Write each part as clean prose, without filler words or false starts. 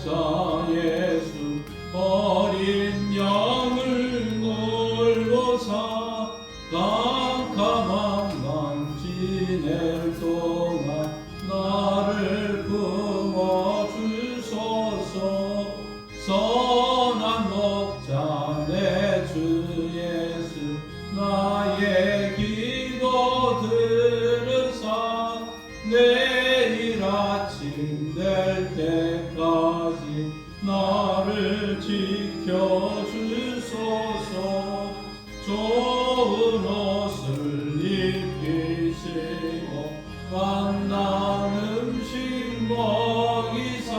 목자 예수 어린 양을 몰고사 깜깜한 밤 지낼 동안 나를 품어주소서. 선한 목자 내 주 예수 나의 기도 들으사 내일 아침 될 때까지 나를 지켜주소서. 좋은 옷을 입히시고 맛난 음식 먹이사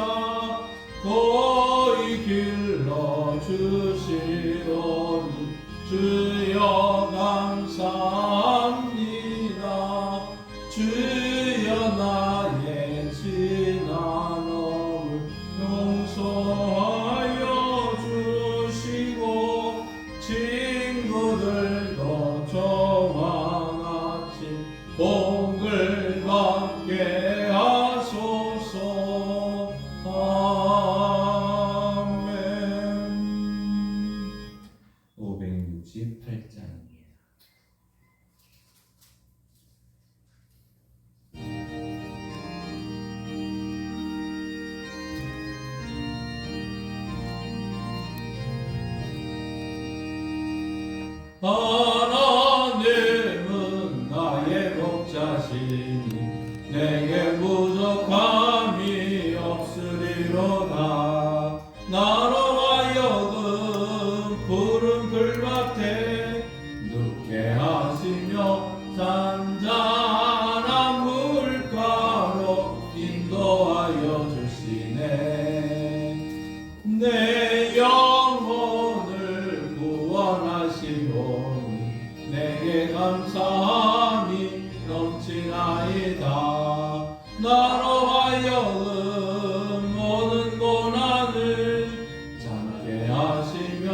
고이 길러주시오니 주여 감사합니다. 주여 나의 지난 업을 용서하여 주시고 친구들도 저와 같이 복을 받게 하소서. 아멘. 568장입니다. 하나님은 나의 목자시니 내게 부족함이 없으리로다. 나로 하여금 푸른 풀밭에 눕게 하시며 잔잔한 물가로 인도하여 주시네. 내 영혼을 구원하시오니 내게 감사함이 넘치나이다. 나로 하여금 모든 고난을 참게 하시며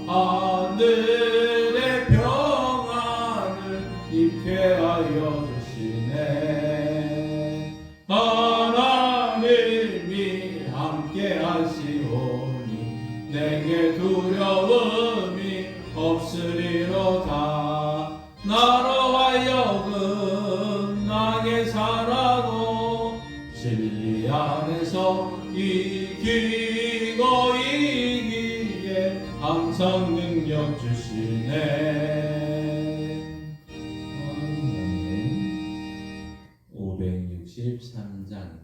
하늘의 평안을 입게 하여 주시네. 하나님이 함께 하시오니 내게 두려움이 없으리로다. 나로 하여금 나게 살아도 진리 안에서 이기고 이기에 항상 능력 주시네. 아멘. 563장입니다.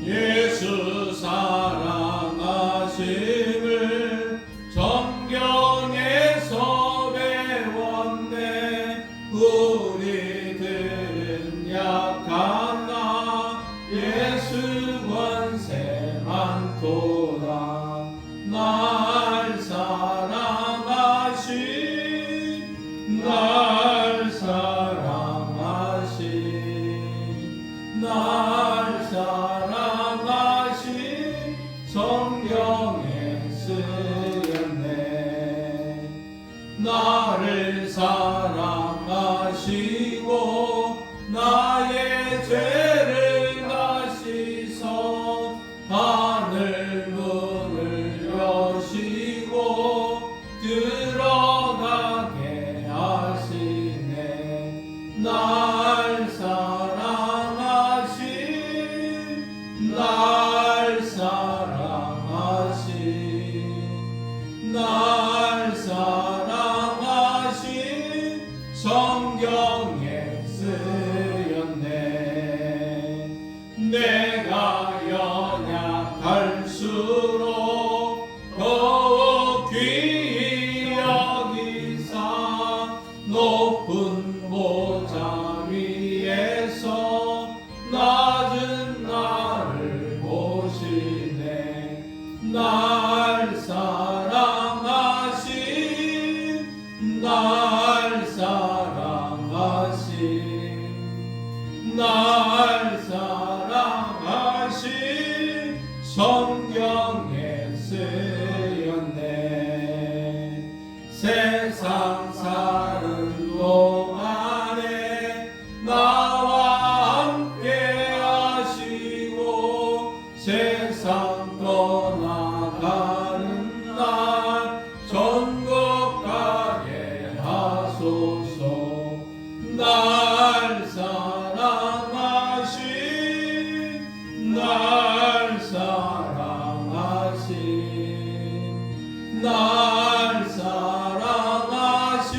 예수 사랑하심을 성경에서 배웠네. 우리들은 약하나 예수 권세 많도다. 날 사랑하신 날 사랑하신 날 사랑하신 성경에 쓰였네. 나를 사랑하시고 나의 죄를 다시서 하늘 문을 여시고 들어가게 하시네. 날 사랑하신 날 사랑하신 날 사랑하신 성경에 쓰였네. 내가 연약할수록 더욱 귀히 여기사 높은 보좌 위에서 낮은 나를 보시네. 날 사랑하신 날 사랑하신 날 사랑하신 성경에 쓰였네. 세상 떠나가는 날 천국 가게 하소서. 날 사랑하신 날 사랑하신 날 사랑하신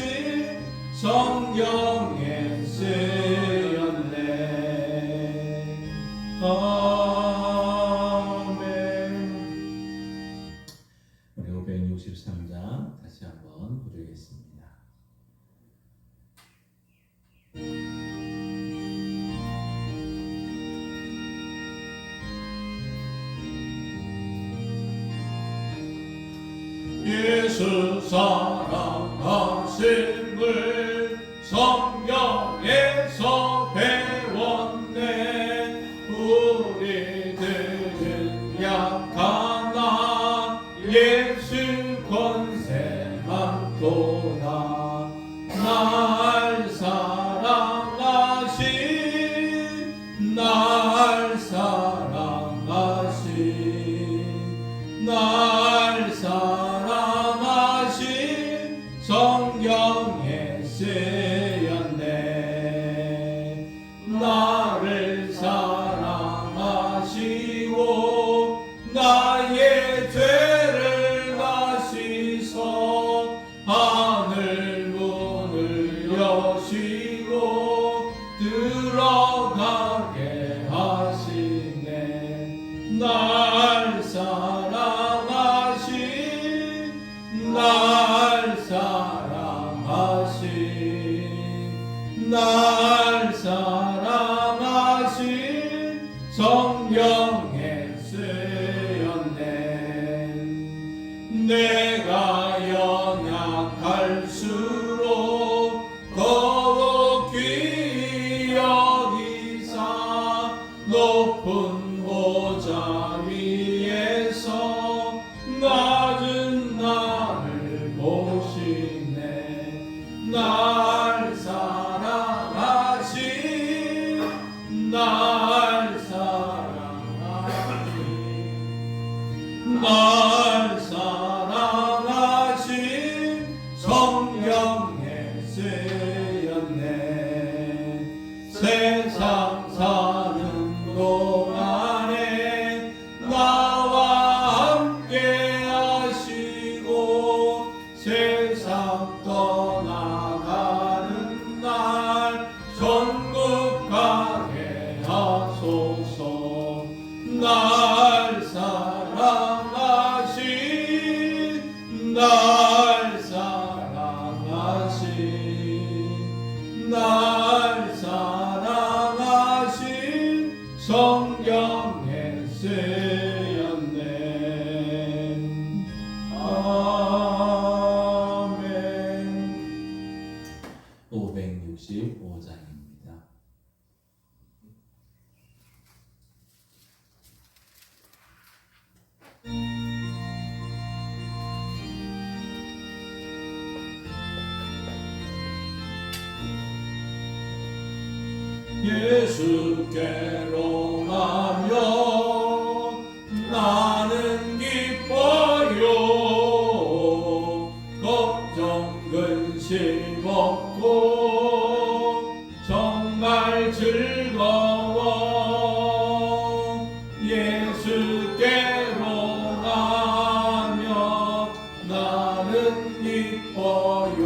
성경에 쓰였네. 우리 563장 다시 한번 부르겠습니다. 예수 사랑하심을 성경에서 배웠네. 우리들은 약하나 예수 권세 많도다. 날 사랑하신 날 사랑하신 날 사랑하신 성경에 쓰였네. 나를 사랑하시고 나의 죄를 다시서 하늘 문을 여시고 들어가게 하시네. 날 사랑하신 날 사랑하신 날 사랑하신 성경에 쓰였네. 내가 연약할수록 더욱 귀히 여기사 높은 보좌 위에서 낮은 나를 보시네. 날 사랑하신 날 사랑하신 날 사랑하신 성경에 쓰였네. 세상 사는 동안에 나와 함께 하시고 세상 떠나가는 날 천국 가게 하소서. 날 사랑하신 날 사랑하신 날 사랑하신 성경에 쓰였네. 아멘. 565장입니다. 예수께로 가며 나는 기뻐요. 걱정 근심 없고 정말 즐거워. 예수께로 가며 나는 기뻐요.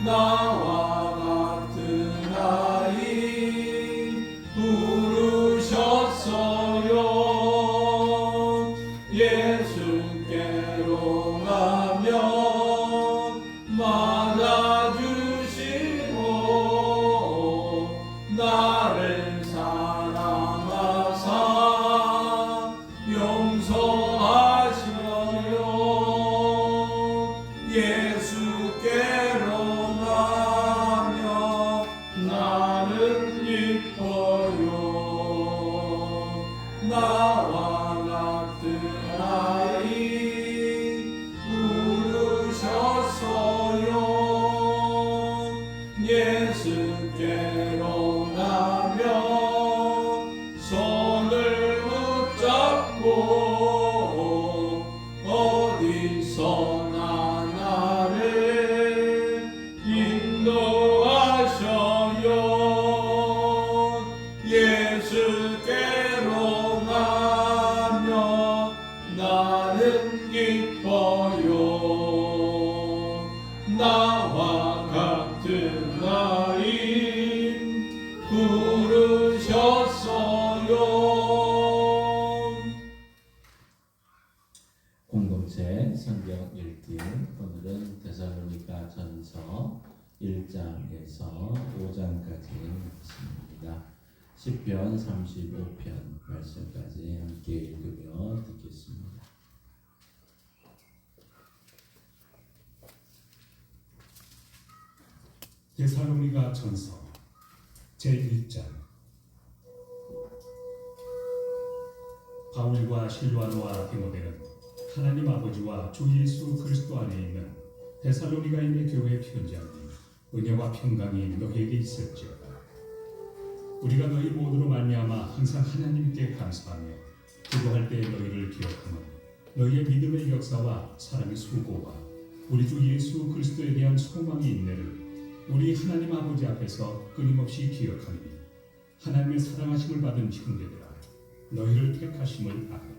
나와 같은 아이 부르셨어요. 예수께로 가면 맞아주시고 나를 사랑하사 용서하셔요. 예수께로 가며 나는 기뻐요. 나와 같은 아이 부르셨어요. 예수께로 가며 손을 하고 어디서나 나를 인도하셔요. 예수께로 가며 나는 기뻐요. 나와 같은 나인 부르셨어요. 공동체 성경 읽기, 오늘은 데살로니가 전서 1장에서 5장까지 말씀입니다. 시편 35편 말씀까지 함께 읽으며 듣겠습니다. 데살로니가 전서 제1장. 바울과 실로아노와 디모데는 하나님 아버지와 주 예수 그리스도 안에 있는 데살로니가인의 교회 편지하니 은혜와 평강이 너희에게 있을지어다. 우리가 너희 모두로 말미암아 항상 하나님께 감사하며 기도할 때 너희를 기억하며 너희의 믿음의 역사와 사랑의 수고와 우리 주 예수 그리스도에 대한 소망의 인내를 우리 하나님 아버지 앞에서 끊임없이 기억하니 하나님의 사랑하심을 받은 형제들아, 너희를 택하심을 아노라.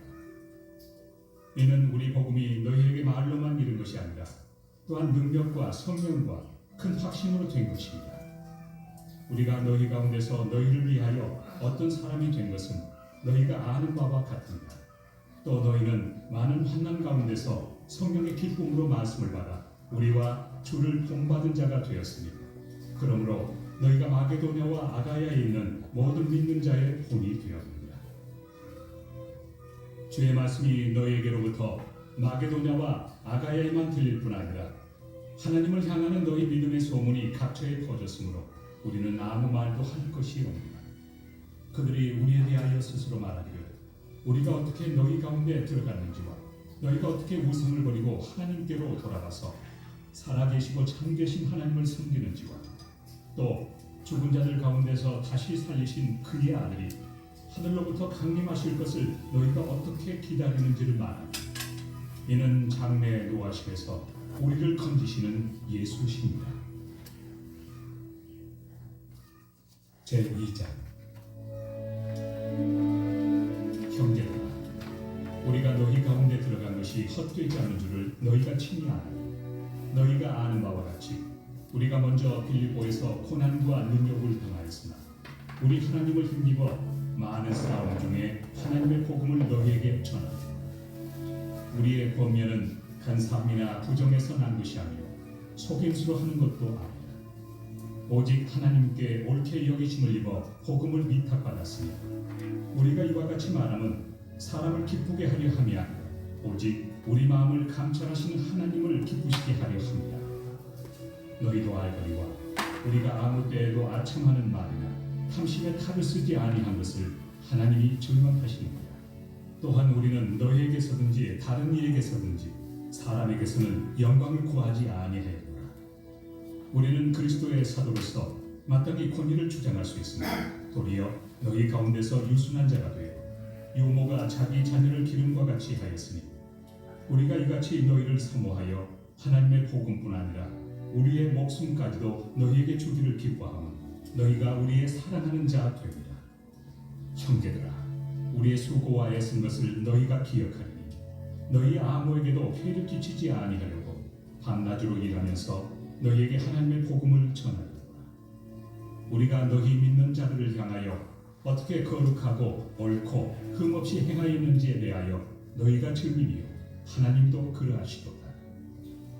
이는 우리 복음이 너희에게 말로만 이른 것이 아니라 또한 능력과 성령과 큰 확신으로 된 것입니다. 우리가 너희 가운데서 너희를 위하여 어떤 사람이 된 것은 너희가 아는 바와 같습니다. 또 너희는 많은 환난 가운데서 성령의 기쁨으로 말씀을 받아 우리와 주를 본받은 자가 되었으니, 그러므로 너희가 마게도냐와 아가야에 있는 모든 믿는 자의 본이 되었느니라. 주의 말씀이 너희에게로부터 마게도냐와 아가야에만 들릴 뿐 아니라 하나님을 향하는 너희 믿음의 소문이 각처에 퍼졌으므로 우리는 아무 말도 할 것이 없느니라. 그들이 우리에 대하여 스스로 말하기를 우리가 어떻게 너희 가운데 들어갔는지와 너희가 어떻게 우상을 버리고 하나님께로 돌아가서 살아계시고 참되신 하나님을 섬기는지와 또 죽은 자들 가운데서 다시 살리신 그의 아들이 하늘로부터 강림하실 것을 너희가 어떻게 기다리는지를 말하니, 이는 장래 노하심에서 우리를 건지시는 예수십니다. 제2장. 형제들아, 우리가 너희 가운데 들어간 것이 헛되지 않은 줄을 너희가 친히 아나니, 너희가 아는 바와 같이 우리가 먼저 빌립보에서 고난과 능욕을 당하였으나 우리 하나님을 힘입어 많은 싸움 중에 하나님의 복음을 너희에게 전하니, 우리의 권면은 간사함이나 부정에서 난 것이 아니요 속임수로 하는 것도 아니라 오직 하나님께 옳게 여기심을 입어 복음을 위탁받았으니, 우리가 이와 같이 말함은 사람을 기쁘게 하려 함이 아니라 오직 우리 마음을 감찰하시는 하나님을 기쁘시게 하려 합니다. 너희도 알거니와 우리가 아무 때에도 아첨하는 말이나 탐심의 탈을 쓰지 아니한 것을 하나님이 증언하시느니라. 또한 우리는 너희에게서든지 다른 이에게서든지 사람에게서는 영광을 구하지 아니하였노라. 우리는 그리스도의 사도로서 마땅히 권위를 주장할 수 있으나 도리어 너희 가운데서 유순한 자가 되어 유모가 자기 자녀를 기름과 같이 하였으니, 우리가 이같이 너희를 사모하여 하나님의 복음뿐 아니라 우리의 목숨까지도 너희에게 주기를 기뻐하면 너희가 우리의 사랑하는 자 됩니다. 형제들아, 우리의 수고와 애쓴 것을 너희가 기억하리니 너희 아무에게도 해를 끼치지 아니하려고 밤낮으로 일하면서 너희에게 하나님의 복음을 전하리라. 우리가 너희 믿는 자들을 향하여 어떻게 거룩하고 옳고 흠없이 행하였는지에 대하여 너희가 증인이요 하나님도 그러하시도다.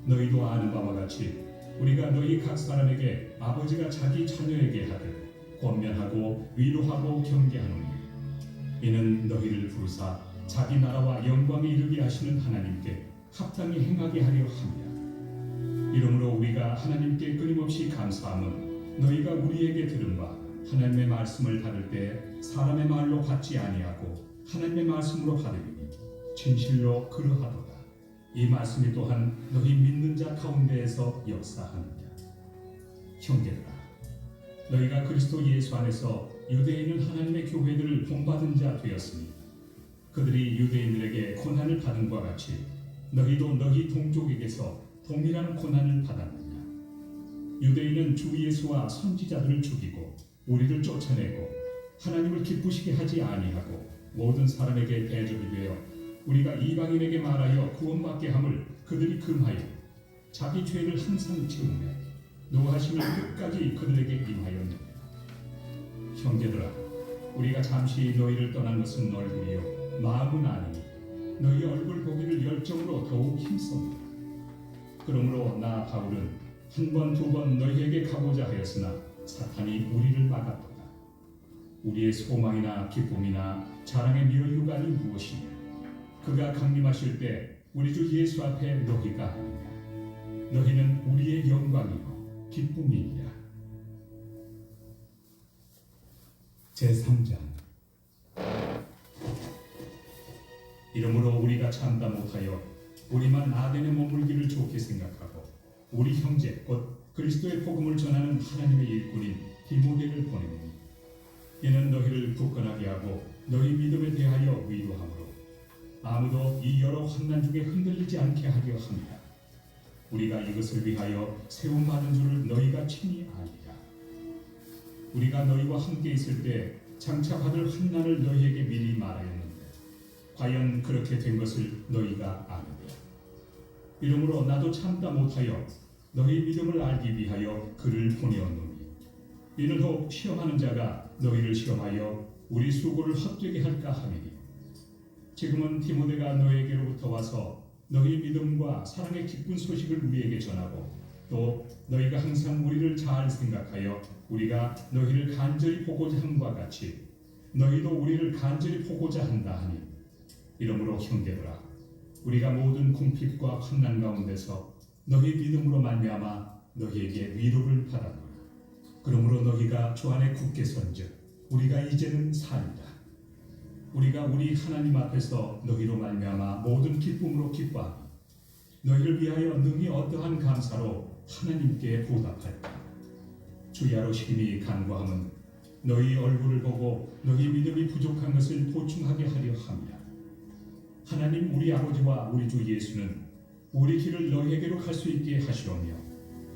너희도 아는 바와 같이 우리가 너희 각 사람에게 아버지가 자기 자녀에게 하듯 권면하고 위로하고 경계하노니, 이는 너희를 부르사 자기 나라와 영광에 이르게 하시는 하나님께 합당히 행하게 하려 함이라. 이러므로 우리가 하나님께 끊임없이 감사함은 너희가 우리에게 들은 바 하나님의 말씀을 받을 때 사람의 말로 받지 아니하고 하나님의 말씀으로 받으리니 진실로 그러하도다. 이 말씀이 또한 너희 믿는 자 가운데에서 역사하느니라. 형제들아, 너희가 그리스도 예수 안에서 유대에 있는 하나님의 교회들을 본받은 자 되었으니, 그들이 유대인들에게 고난을 받은 것 같이 너희도 너희 동족에게서 동일한 고난을 받았느냐? 유대인은 주 예수와 선지자들을 죽이고 우리를 쫓아내고 하나님을 기쁘시게 하지 아니하고 모든 사람에게 대적이 되어 우리가 이방인에게 말하여 구원받게 함을 그들이 금하여 자기 죄를 항상 채우매 노하심을 끝까지 그들에게 임하였느니라. 형제들아, 우리가 잠시 너희를 떠난 것은 얼굴이요 마음은 아니니 너희 얼굴 보기를 열정으로 더욱 힘씁니다. 그러므로 나 바울은 한 번 두 번 너희에게 가고자 하였으나 사탄이 우리를 막았도다. 우리의 소망이나 기쁨이나 자랑의 면류관이 무엇이냐? 그가 강림하실 때 우리 주 예수 앞에 너희가 아니냐? 너희는 우리의 영광이요 기쁨이니라. 제3장. 이러므로 우리가 참다 못하여 우리만 아덴에 머물기를 좋게 생각하고 우리 형제 곧 그리스도의 복음을 전하는 하나님의 일꾼인 디모데를 보내니 이는 너희를 굳건하게 하고 너희 믿음에 대하여 위로하므로 아무도 이 여러 환난 중에 흔들리지 않게 하려 합니다. 우리가 이것을 위하여 세움받은 줄을 너희가 친히 아니라. 우리가 너희와 함께 있을 때 장차 받을 환난을 너희에게 미리 말하였는데 과연 그렇게 된 것을 너희가 아느냐? 이러므로 나도 참다 못하여 너희 믿음을 알기 위하여 그를 보내었노니 이는 혹 시험하는 자가 너희를 시험하여 우리 수고를 헛되게 할까 함이니 지금은 디모데가 너희에게로부터 와서 너희 믿음과 사랑의 기쁜 소식을 우리에게 전하고 또 너희가 항상 우리를 잘 생각하여 우리가 너희를 간절히 보고자 함과 같이 너희도 우리를 간절히 보고자 한다 하니 이러므로 형제들아 우리가 모든 궁핍과 환난 가운데서 너희 믿음으로 말미암아 너희에게 위로를 받았노라. 그러므로 너희가 주 안에 굳게 선즉 우리가 이제는 살리라. 우리가 우리 하나님 앞에서 너희로 말미암아 모든 기쁨으로 기뻐하니 너희를 위하여 능히 어떠한 감사로 하나님께 보답할까. 주야로 심히 간구함은 너희 얼굴을 보고 너희 믿음이 부족한 것을 보충하게 하려 함이라. 하나님 우리 아버지와 우리 주 예수는 우리 길을 너희에게로 갈 수 있게 하시오며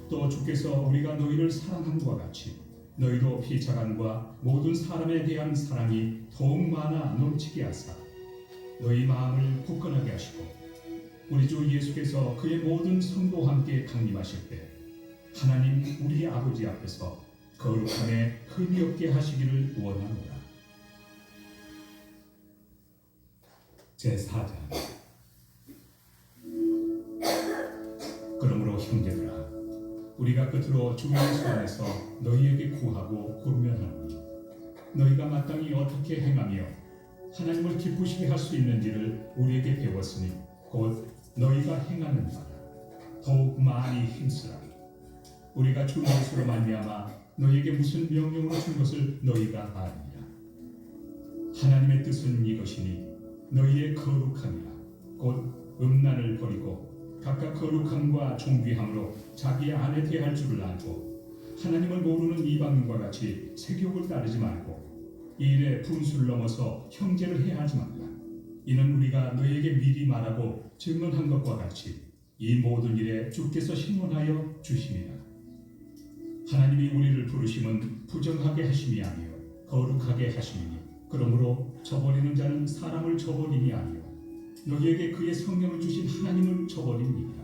또 주께서 우리가 너희를 사랑함과 같이 너희도 피차간과 모든 사람에 대한 사랑이 더욱 많아 넘치게 하사 너희 마음을 굳건하게 하시고 우리 주 예수께서 그의 모든 성도와 함께 강림하실 때 하나님 우리 아버지 앞에서 거룩함에 흠이 없게 하시기를 원하노라. 제4장. 그러므로 형제들아 우리가 끝으로 주 예수 안에서 너희에게 구하고 권면하노니 너희가 마땅히 어떻게 행하며 하나님을 기쁘시게 할 수 있는지를 우리에게 배웠으니 곧 너희가 행하는 바라. 더욱 많이 힘쓰라. 우리가 주 예수로 말미암아 너희에게 무슨 명령으로 준 것을 너희가 아니라. 하나님의 뜻은 이것이니 너희의 거룩함이라. 곧 음란을 버리고 각각 거룩함과 존귀함으로 자기 안에 대할 줄을 알고 하나님을 모르는 이방인과 같이 세욕을 따르지 말고 이 일에 분수를 넘어서 형제를 해하지 말라. 이는 우리가 너희에게 미리 말하고 증언한 것과 같이 이 모든 일에 주께서 신원하여 주심이라. 하나님이 우리를 부르심은 부정하게 하심이 아니요 거룩하게 하심이니 그러므로 저버리는 자는 사람을 저버림이 아니요 너희에게 그의 성령을 주신 하나님을 저버립니다.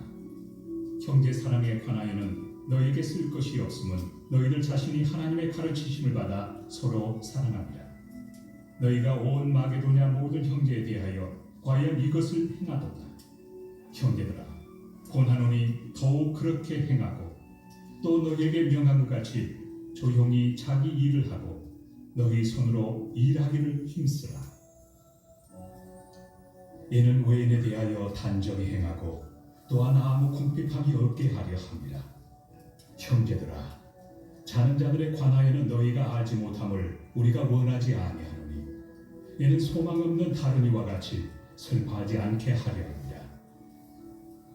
형제 사랑에 관하여는 너희에게 쓸 것이 없음은 너희들 자신이 하나님의 가르치심을 받아 서로 사랑합니다. 너희가 온 마게도냐 모든 형제에 대하여 과연 이것을 행하도다. 형제들아 권하노니 더욱 그렇게 행하고 또 너희에게 명한 것 같이 조용히 자기 일을 하고 너희 손으로 일하기를 힘쓰라. 이는 외인에 대하여 단정히 행하고 또한 아무 궁핍함이 없게 하려 합니다. 형제들아 자는 자들에 관하여는 너희가 알지 못함을 우리가 원하지 아니하노니 이는 소망 없는 다른 이와 같이 슬퍼하지 않게 하려 합니다.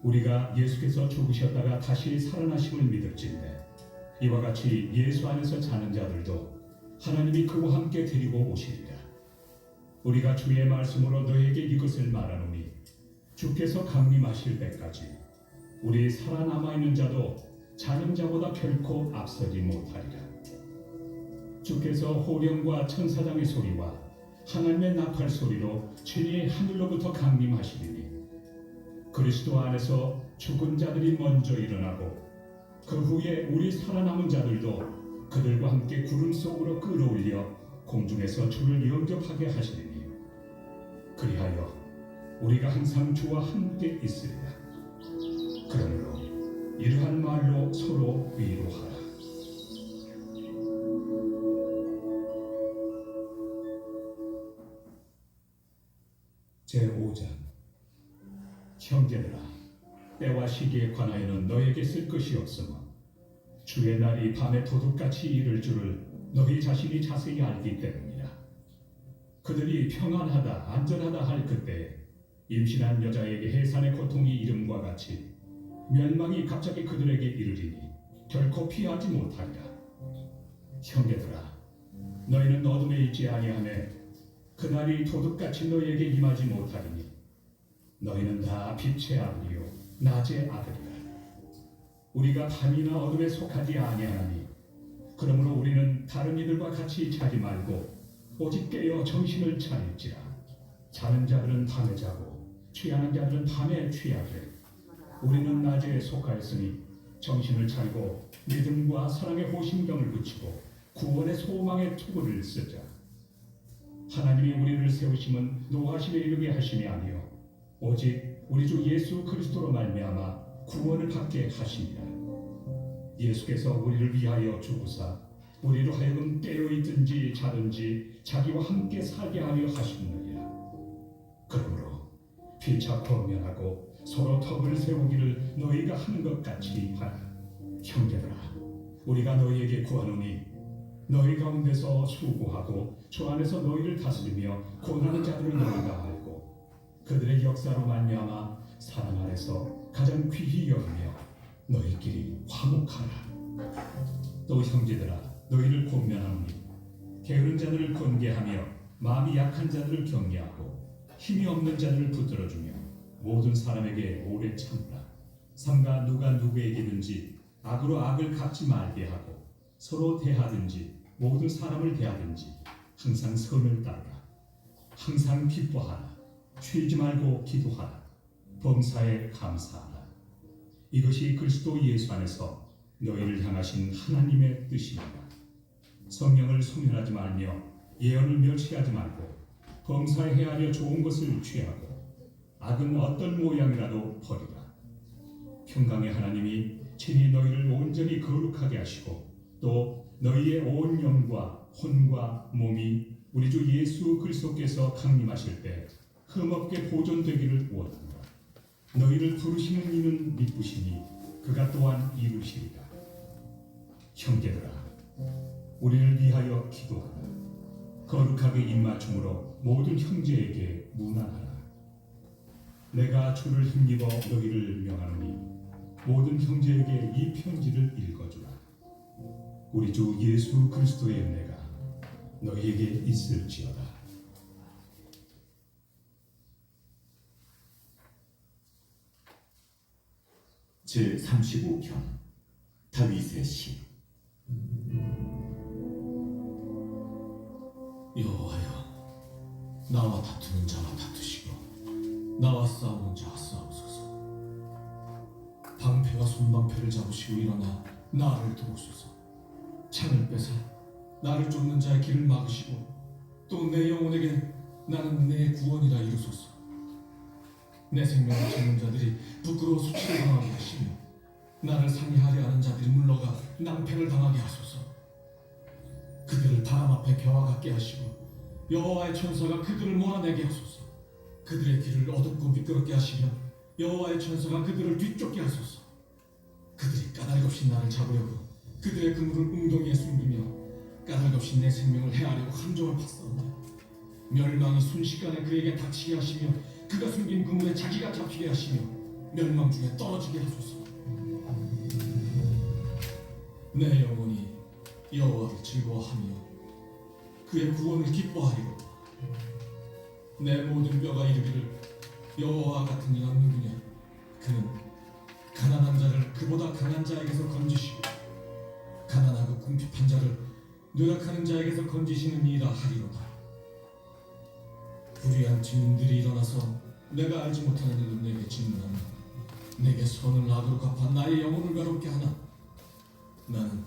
우리가 예수께서 죽으셨다가 다시 살아나심을 믿을진대 이와 같이 예수 안에서 자는 자들도 하나님이 그와 함께 데리고 오시리라. 우리가 주의 말씀으로 너에게 이것을 말하노니 주께서 강림하실 때까지 우리 살아남아 있는 자도 자는 자보다 결코 앞서지 못하리라. 주께서 호령과 천사장의 소리와 하나님의 나팔 소리로 친히 하늘로부터 강림하시리니 그리스도 안에서 죽은 자들이 먼저 일어나고 그 후에 우리 살아남은 자들도 그들과 함께 구름 속으로 끌어올려 공중에서 주를 영접하게 하시리니 그리하여 우리가 항상 주와 함께 있으리라. 그러므로 이러한 말로 서로 위로하라. 제5장 형제들아, 때와 시기에 관하여는 너에게 쓸 것이 없으며 주의 날이 밤에 도둑같이 이를 줄을 너희 자신이 자세히 알기 때문이라. 그들이 평안하다 안전하다 할 그때에 임신한 여자에게 해산의 고통이 이름과 같이 멸망이 갑자기 그들에게 이르리니 결코 피하지 못하리라. 형제들아, 너희는 어둠에 있지 아니하매 그날이 도둑같이 너희에게 임하지 못하리니 너희는 다 빛의 아들이요 낮의 아들이라. 우리가 밤이나 어둠에 속하지 아니하나니 그러므로 우리는 다른 이들과 같이 자지 말고 오직 깨어 정신을 차릴지라. 자는 자들은 밤에 자고 취하는 자들은 밤에 취하되 우리는 낮에 속하였으니 정신을 차리고 믿음과 사랑의 호심경을 붙이고 구원의 소망의 투구를 쓰자. 하나님이 우리를 세우심은 노하심에 이르게 하심이 아니요 오직 우리 주 예수 그리스도로 말미암아 구원을 받게 하심이라. 예수께서 우리를 위하여 죽으사 우리로 하여금 깨어있든지 자든지 자기와 함께 살게 하려 하셨느니라. 그러므로 피차고 면하고 서로 덕을 세우기를 너희가 하는 것 같이 하라. 형제들아, 우리가 너희에게 구하노니 너희 가운데서 수고하고 주 안에서 너희를 다스리며 고난하는 자들을 너희가 알고 그들의 역사로 말미암아 사랑 안에서 가장 귀히 여기며 너희끼리 화목하라. 또 형제들아, 너희를 권면하노니 게으른 자들을 권계하며 마음이 약한 자들을 격려하고 힘이 없는 자들을 붙들어주며 모든 사람에게 오래 참으라. 삼가 누가 누구에게든지 악으로 악을 갚지 말게 하고 서로 대하든지 모든 사람을 대하든지 항상 선을 따르라. 항상 기뻐하라. 쉬지 말고 기도하라. 범사에 감사하라. 이것이 그리스도 예수 안에서 너희를 향하신 하나님의 뜻입니다. 성령을 소멸하지 말며 예언을 멸시하지 말고 범사에 헤아려 좋은 것을 취하고 악은 어떤 모양이라도 버리라. 평강의 하나님이 친히 너희를 온전히 거룩하게 하시고 또 너희의 온 영과 혼과 몸이 우리 주 예수 그리스도께서 강림하실 때 흠없게 보존되기를 원한다. 너희를 부르시는 이는 미쁘시니 그가 또한 이루시리라. 형제들아, 우리를 위하여 기도하라. 거룩하게 입맞춤으로 모든 형제에게 문안하라. 내가 주를 힘입어 너희를 명하노니 모든 형제에게 이 편지를 읽어주라. 우리 주 예수 그리스도의 은혜가 너희에게 있을지어다. 제35편 다윗의 시. 여호와여, 나와 다투는 자와 다투시고 나와 싸우는 자와 싸우소서. 방패와 손방패를 잡으시고 일어나 나를 도우소서. 창을 빼사 나를 쫓는 자의 길을 막으시고 또 내 영혼에게 나는 내 구원이라 이루소서. 내 생명을 찾는 자들이 부끄러워 수치를 당하게 하시며 나를 상해하려 하는 자들이 물러가 낭패를 당하게 하소서. 그들을 바람 앞에 겨와 같게 하시고 여호와의 천사가 그들을 몰아내게 하소서. 그들의 길을 어둡고 미끄럽게 하시며 여호와의 천사가 그들을 뒤쫓게 하소서. 그들이 까닭없이 나를 잡으려고 그들의 그물을 웅덩이에 숨기며 까닭없이 내 생명을 해하려고 함정을 팠사오니 멸망이 순식간에 그에게 닥치게 하시며 그가 숨긴 그물에 자기가 잡히게 하시며 멸망 중에 떨어지게 하소서. 내 영혼이 여호와를 즐거워하며 그의 구원을 기뻐하리로다. 내 모든 뼈가 이르기를 여호와 같은 이가 누구냐? 그는 가난한 자를 그보다 강한 자에게서 건지시고 가난하고 궁핍한 자를 노력하는 자에게서 건지시는 이라 하리로다. 불의한 증인들이 일어나서 내가 알지 못하는 일을 내게 질문하며 내게 선을 악으로 갚아 나의 영혼을 괴롭게 하나. 나는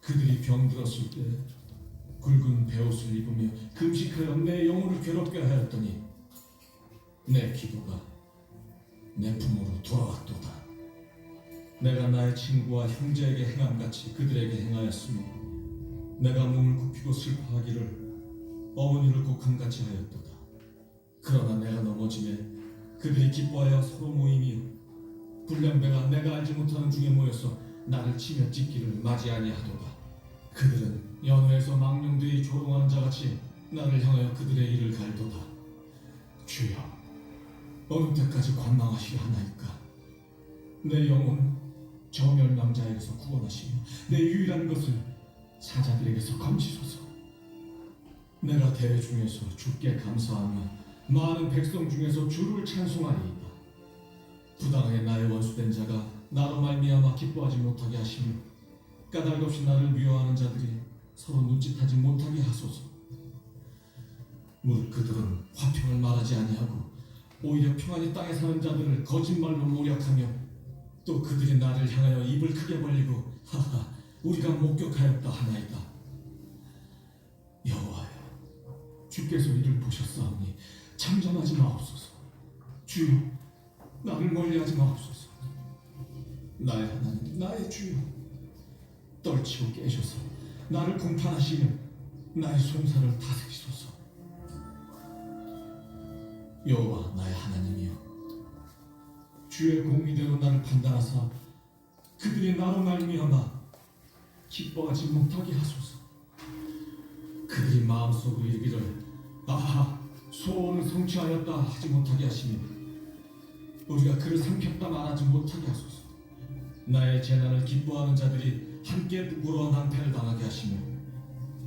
그들이 병들었을 때 굵은 베옷을 입으며 금식하여 내 영혼을 괴롭게 하였더니 내 기도가 내 품으로 돌아왔도다. 내가 나의 친구와 형제에게 행함같이 그들에게 행하였으며 내가 몸을 굽히고 슬퍼하기를 어머니를 곡함같이 하였도다. 그러나 내가 넘어짐에 그들이 기뻐하여 서로 모이며 불량배가 내가 알지 못하는 중에 모여서 나를 치며 찢기를 맞이 아니하도다. 그들은 연회에서 망령되이 조롱하는 자같이 나를 향하여 그들의 일을 갈도다. 주여, 어느 때까지 관망하시려 하나이까? 내 영혼을 저멸망자에게서 구원하시며 내 유일한 것을 사자들에게서 건지소서. 내가 대회 중에서 주께 감사하며 많은 백성 중에서 주를 찬송하리이다. 부당하게 나의 원수된 자가 나로 말미암아 기뻐하지 못하게 하시며 까닭없이 나를 미워하는 자들이 서로 눈짓하지 못하게 하소서. 무릇 그들은 화평을 말하지 아니하고 오히려 평안히 땅에 사는 자들을 거짓말로 모략하며 또 그들이 나를 향하여 입을 크게 벌리고 하하 우리가 목격하였다 하나이다. 여호와여, 주께서 이를 보셨사오니 참전하지 마옵소서. 주여, 나를 멀리하지 마옵소서. 나의 하나님, 나의 주여, 떨치고 깨셔서 나를 공판하시며 나의 송사를 다스리소서. 여호와 나의 하나님이여, 주의 공의대로 나를 판단하사 그들이 나로 말미암아 기뻐하지 못하게 하소서. 그들이 마음속으로 이르기를 아하 소원을 성취하였다 하지 못하게 하시며 우리가 그를 삼켰다 말하지 못하게 하소서. 나의 재난을 기뻐하는 자들이 함께 부끄러워 낭패를 당하게 하시며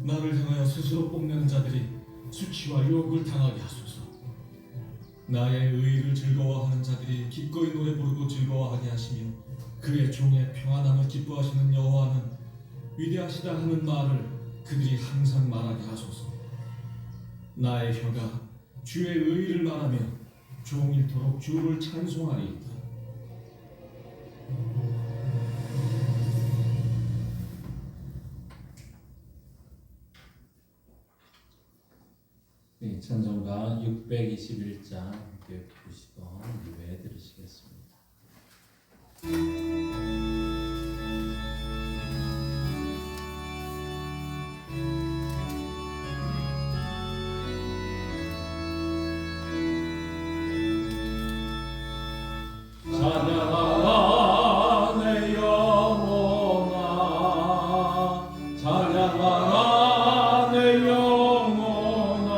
나를 향하여 스스로 뽐내는 자들이 수치와 유혹을 당하게 하소서. 나의 의의를 즐거워하는 자들이 기꺼이 노래 부르고 즐거워하게 하시며 그의 종의 평안함을 기뻐하시는 여호와는 위대하시다 하는 말을 그들이 항상 말하게 하소서. 나의 혀가 주의 의의를 말하며 종일토록 주를 찬송하리이다. 네, 찬송가 621장 기억해 주시고 예배 드리시겠습니다. 찬양하라 내 영혼아, 찬양하라 내 영혼아,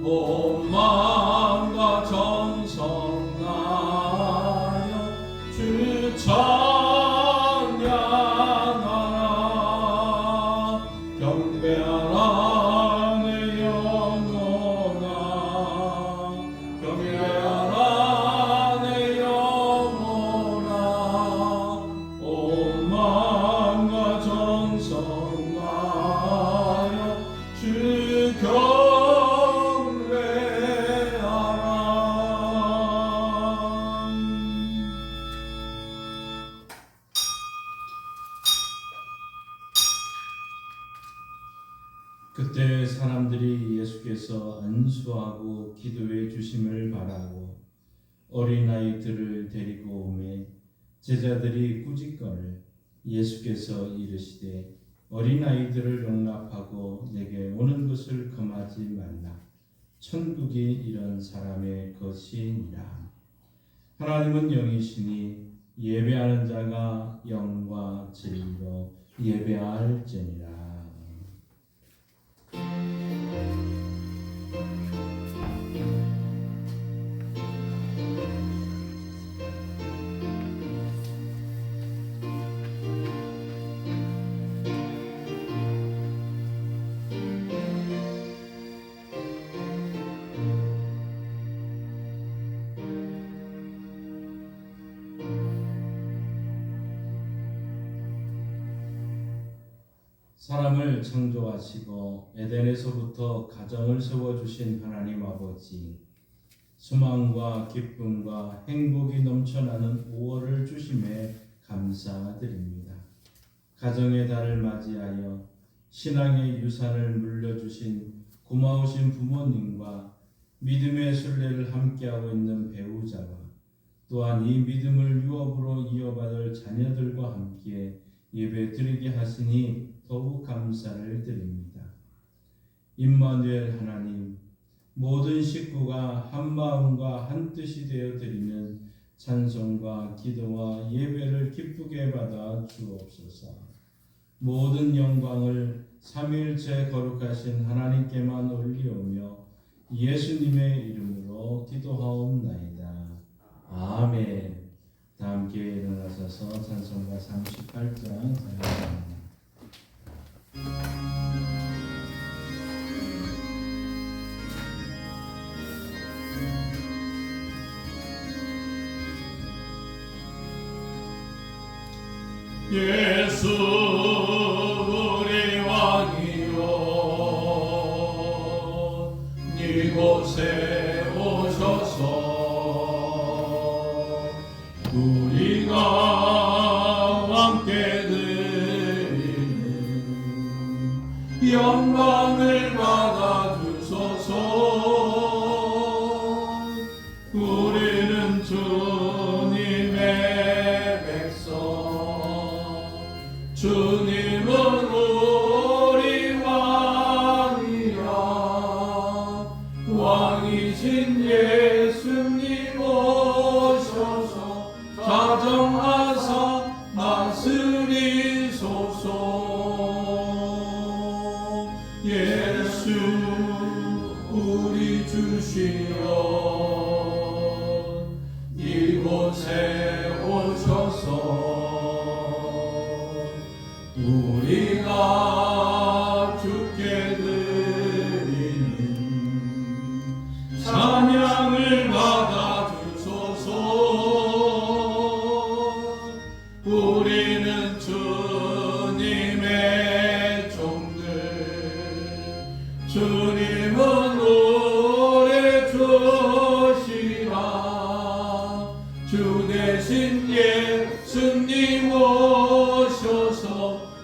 온 마음과 정성 다하여 주 찬양하라. 경배하라 내 영혼아, 경배하라 내 영혼아, 온 마음과 정성 다하여 주 경배하라. 그때 사람들이 예수께서 안수하고 기도해 주심을 바라고 어린아이들을 데리고 오매 제자들이 꾸짖거늘 예수께서 이르시되 어린아이들을 용납하고 내게 오는 것을 금하지 말라. 천국이 이런 사람의 것이니라. 하나님은 영이시니 예배하는 자가 영과 진리로 예배할지니라. 사람을 창조하시고 에덴에서부터 가정을 세워주신 하나님 아버지, 소망과 기쁨과 행복이 넘쳐나는 5월을 주심에 감사드립니다. 가정의 달을 맞이하여 신앙의 유산을 물려주신 고마우신 부모님과 믿음의 순례를 함께하고 있는 배우자와 또한 이 믿음을 유업으로 이어받을 자녀들과 함께 예배 드리게 하시니 더욱 감사를 드립니다. 임마누엘 하나님, 모든 식구가 한 마음과 한 뜻이 되어 드리는 찬송과 기도와 예배를 기쁘게 받아 주옵소서. 모든 영광을 삼위일체 거룩하신 하나님께만 올리오며 예수님의 이름으로 기도하옵나이다. 아멘. 다 함께 일어나셔서 찬송가 38장 찬양합니다. 예수 우리 왕이여, 이곳에 오셔서 우리가 함께 드리는 영광을 받아 주소서. 우리는 주님의 주님은 우리 왕이야. 왕이신 예수님 오셔서 자정하사 다스리소서. 예수 우리 주시여, 이곳에 오셔서 우리가 주께 드리는 찬양을 받아 주소서. 우리는 주님의 종들, 주님은 우리 주시라. 주 대신 예수님 오셔서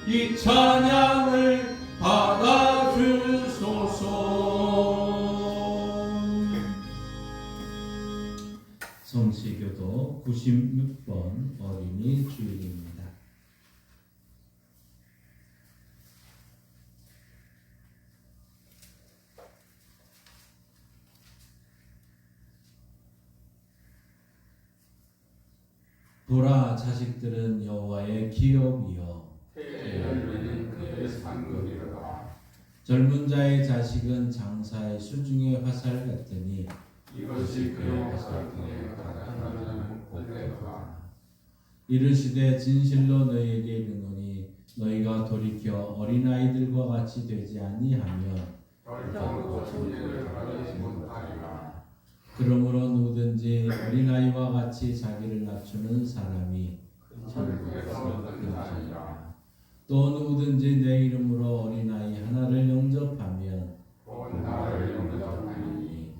이 찬양을 받아 주소서. 성시교도 96번 어린이 주일입니다. 보라, 자식들은 여호와의 기업이요 젊은 자의 자식은 장사의 수중의 화살 같으니 이것이 그의 화살 중에 가장 복되도다. 이르시되 진실로 너희에게 이르노니 너희가 돌이켜 어린아이들과 같이 되지 아니하면 결코 천국을 가지 못하리라. 그러므로 누구든지 어린아이와 같이 자기를 낮추는 사람이 천국에서 얻는다니라. 또 누구든지 내 이름으로 어린아이 하나를 영접하면 곧 나를 영접하니.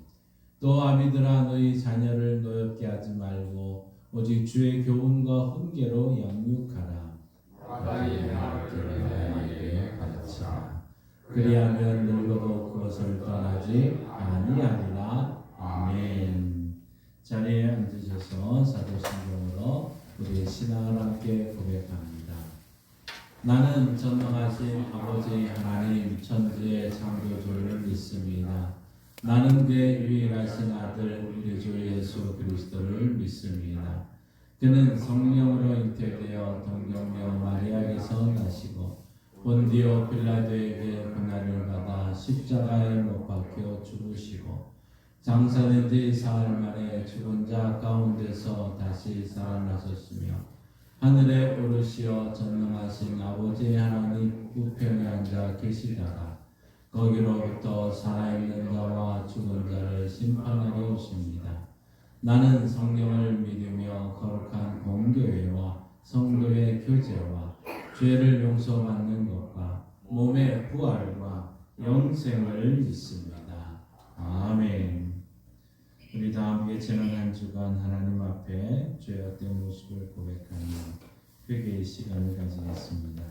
또 아비들아, 너희 자녀를 노엽게 하지 말고 오직 주의 교훈과 훈계로 양육하라. 마땅히 나를 내게 가르치라. 그리하면 늙어도 그것을 떠나지 아니하리라. 아멘. 자리에 앉으셔서 사도신경으로 우리의 신앙을 함께 고백합니다. 나는 전능하신 아버지 하나님 천지의 창조주를 믿습니다. 나는 그의 유일하신 아들 우리 주 예수 그리스도를 믿습니다. 그는 성령으로 잉태되어 동정녀 마리아에게서 나시고 본디오 빌라도에게 고난을 받아 십자가에 못 박혀 죽으시고 장사된 지 사흘 만에 죽은 자 가운데서 다시 살아나셨으며 하늘에 오르시어 전능하신 아버지 하나님 우편에 앉아 계시다가 거기로부터 살아있는 자와 죽은 자를 심판하러 오십니다. 나는 성령을 믿으며 거룩한 공교회와 성도의 교제와 죄를 용서받는 것과 몸의 부활과 영생을 믿습니다. 아멘. 우리 다 함께 지난 한 주간 하나님 앞에 죄악된 모습을 고백하며 회개의 시간을 가지겠습니다.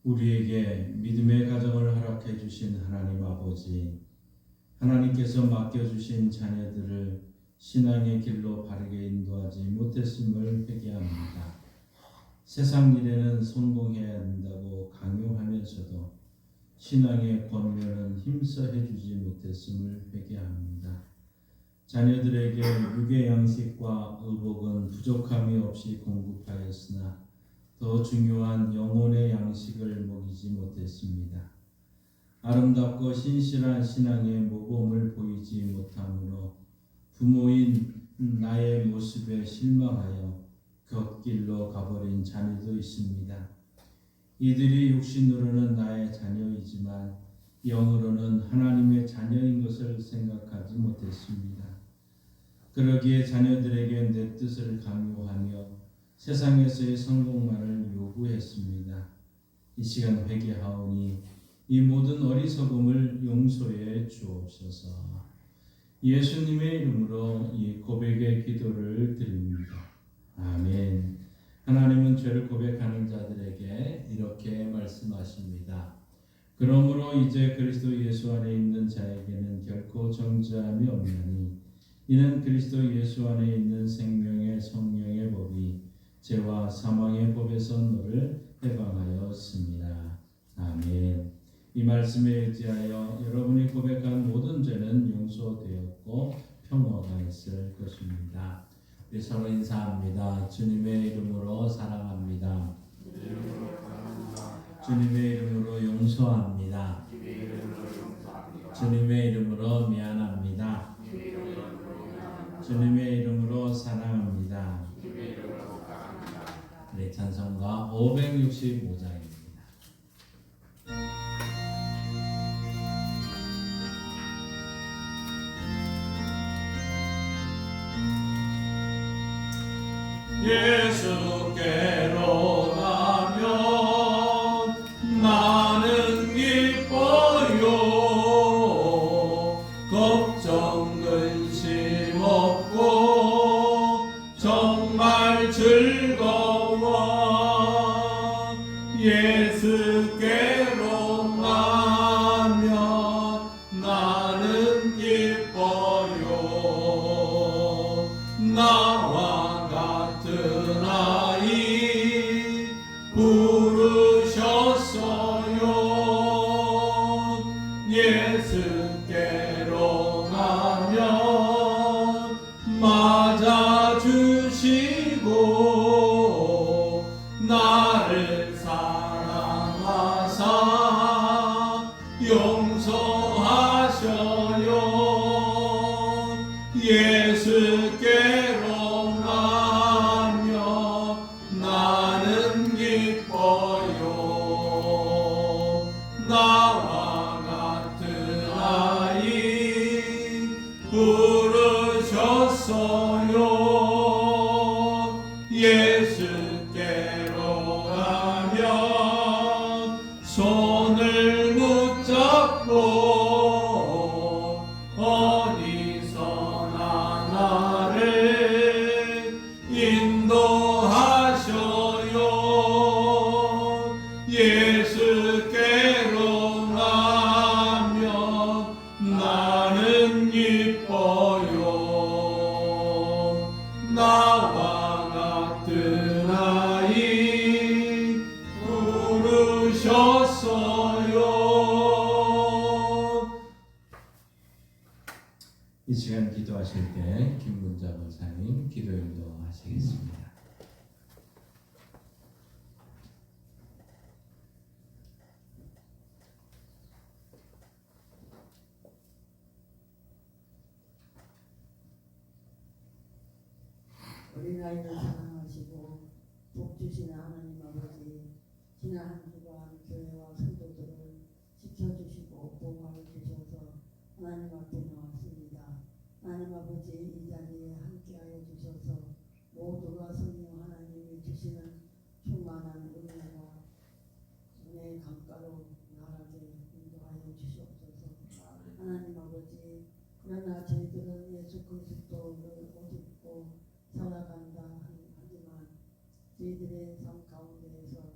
우리에게 믿음의 가정을 허락해 주신 하나님 아버지, 하나님께서 맡겨주신 자녀들을 신앙의 길로 바르게 인도하지 못했음을 회개합니다. 세상 일에는 성공해야 한다고 강요하면서도 신앙의 권면은 힘써 해주지 못했음을 회개합니다. 자녀들에게 육의 양식과 의복은 부족함이 없이 공급하였으나 더 중요한 영혼의 양식을 먹이지 못했습니다. 아름답고 신실한 신앙의 모범을 보이지 못함으로 부모인 나의 모습에 실망하여 곁길로 가버린 자녀도 있습니다. 이들이 육신으로는 나의 자녀이지만 영으로는 하나님의 자녀인 것을 생각하지 못했습니다. 그러기에 자녀들에게 내 뜻을 강요하며 세상에서의 성공만을 요구했습니다. 이 시간 회개하오니 이 모든 어리석음을 용서해 주옵소서. 예수님의 이름으로 이 고백의 기도를 드립니다. 아멘. 하나님은 죄를 고백하는 자들에게 이렇게 말씀하십니다. 그러므로 이제 그리스도 예수 안에 있는 자에게는 결코 정죄함이 없나니 이는 그리스도 예수 안에 있는 생명의 성령의 법이 죄와 사망의 법에서 너를 해방하였습니다. 아멘. 이 말씀에 의지하여 여러분이 고백한 모든 죄는 용서되었고 평화가 있을 것입니다. 우리 서로 인사합니다. 주님의 이름으로 사랑합니다. 주님의 이름으로 용서합니다. 주님의 이름으로 미안합니다. 주님의 이름으로 사랑합니다. 네, 찬송가 565장입니다. 예수께로 가면 나는 기뻐요. 걱정 근심 없고 정말 즐거워. 예수께로 가면 나는 기뻐요. 나와 같은 아이 부르셨어요. 예수께로 가면 맞아주시고 나를 사랑하사 용서하셔요. 예수께로 가면 나는 기뻐요. 나와 같은 아이 부르셨어요. 예수께로 가면 손을 붙잡고 어디서나 나를 인도하셔요. 예수께로 가면 나는 기뻐요. 나와 같은 아이 부르셨어요. 이 시간 기도하실 때 김문자 권사님 기도 인도하시겠습니다. 어린아이를 사랑하시고 복 주시는 하나님 아버지, 지난 한 주간 교회와 성도들을 지켜주시고 보호하여 주셔서 하나님 앞에 나왔습니다. 하나님 아버지, 이 자리에 함께하여 주셔서 모두가 성령 하나님이 주시는 충만한 은혜와 은혜의 강가로 나가게 인도하여 주시옵소서. 하나님 아버지, 그러나 저희들은 예수 그리스도를 옷 입고 살아간다 하지만 저희들의 삶 가운데에서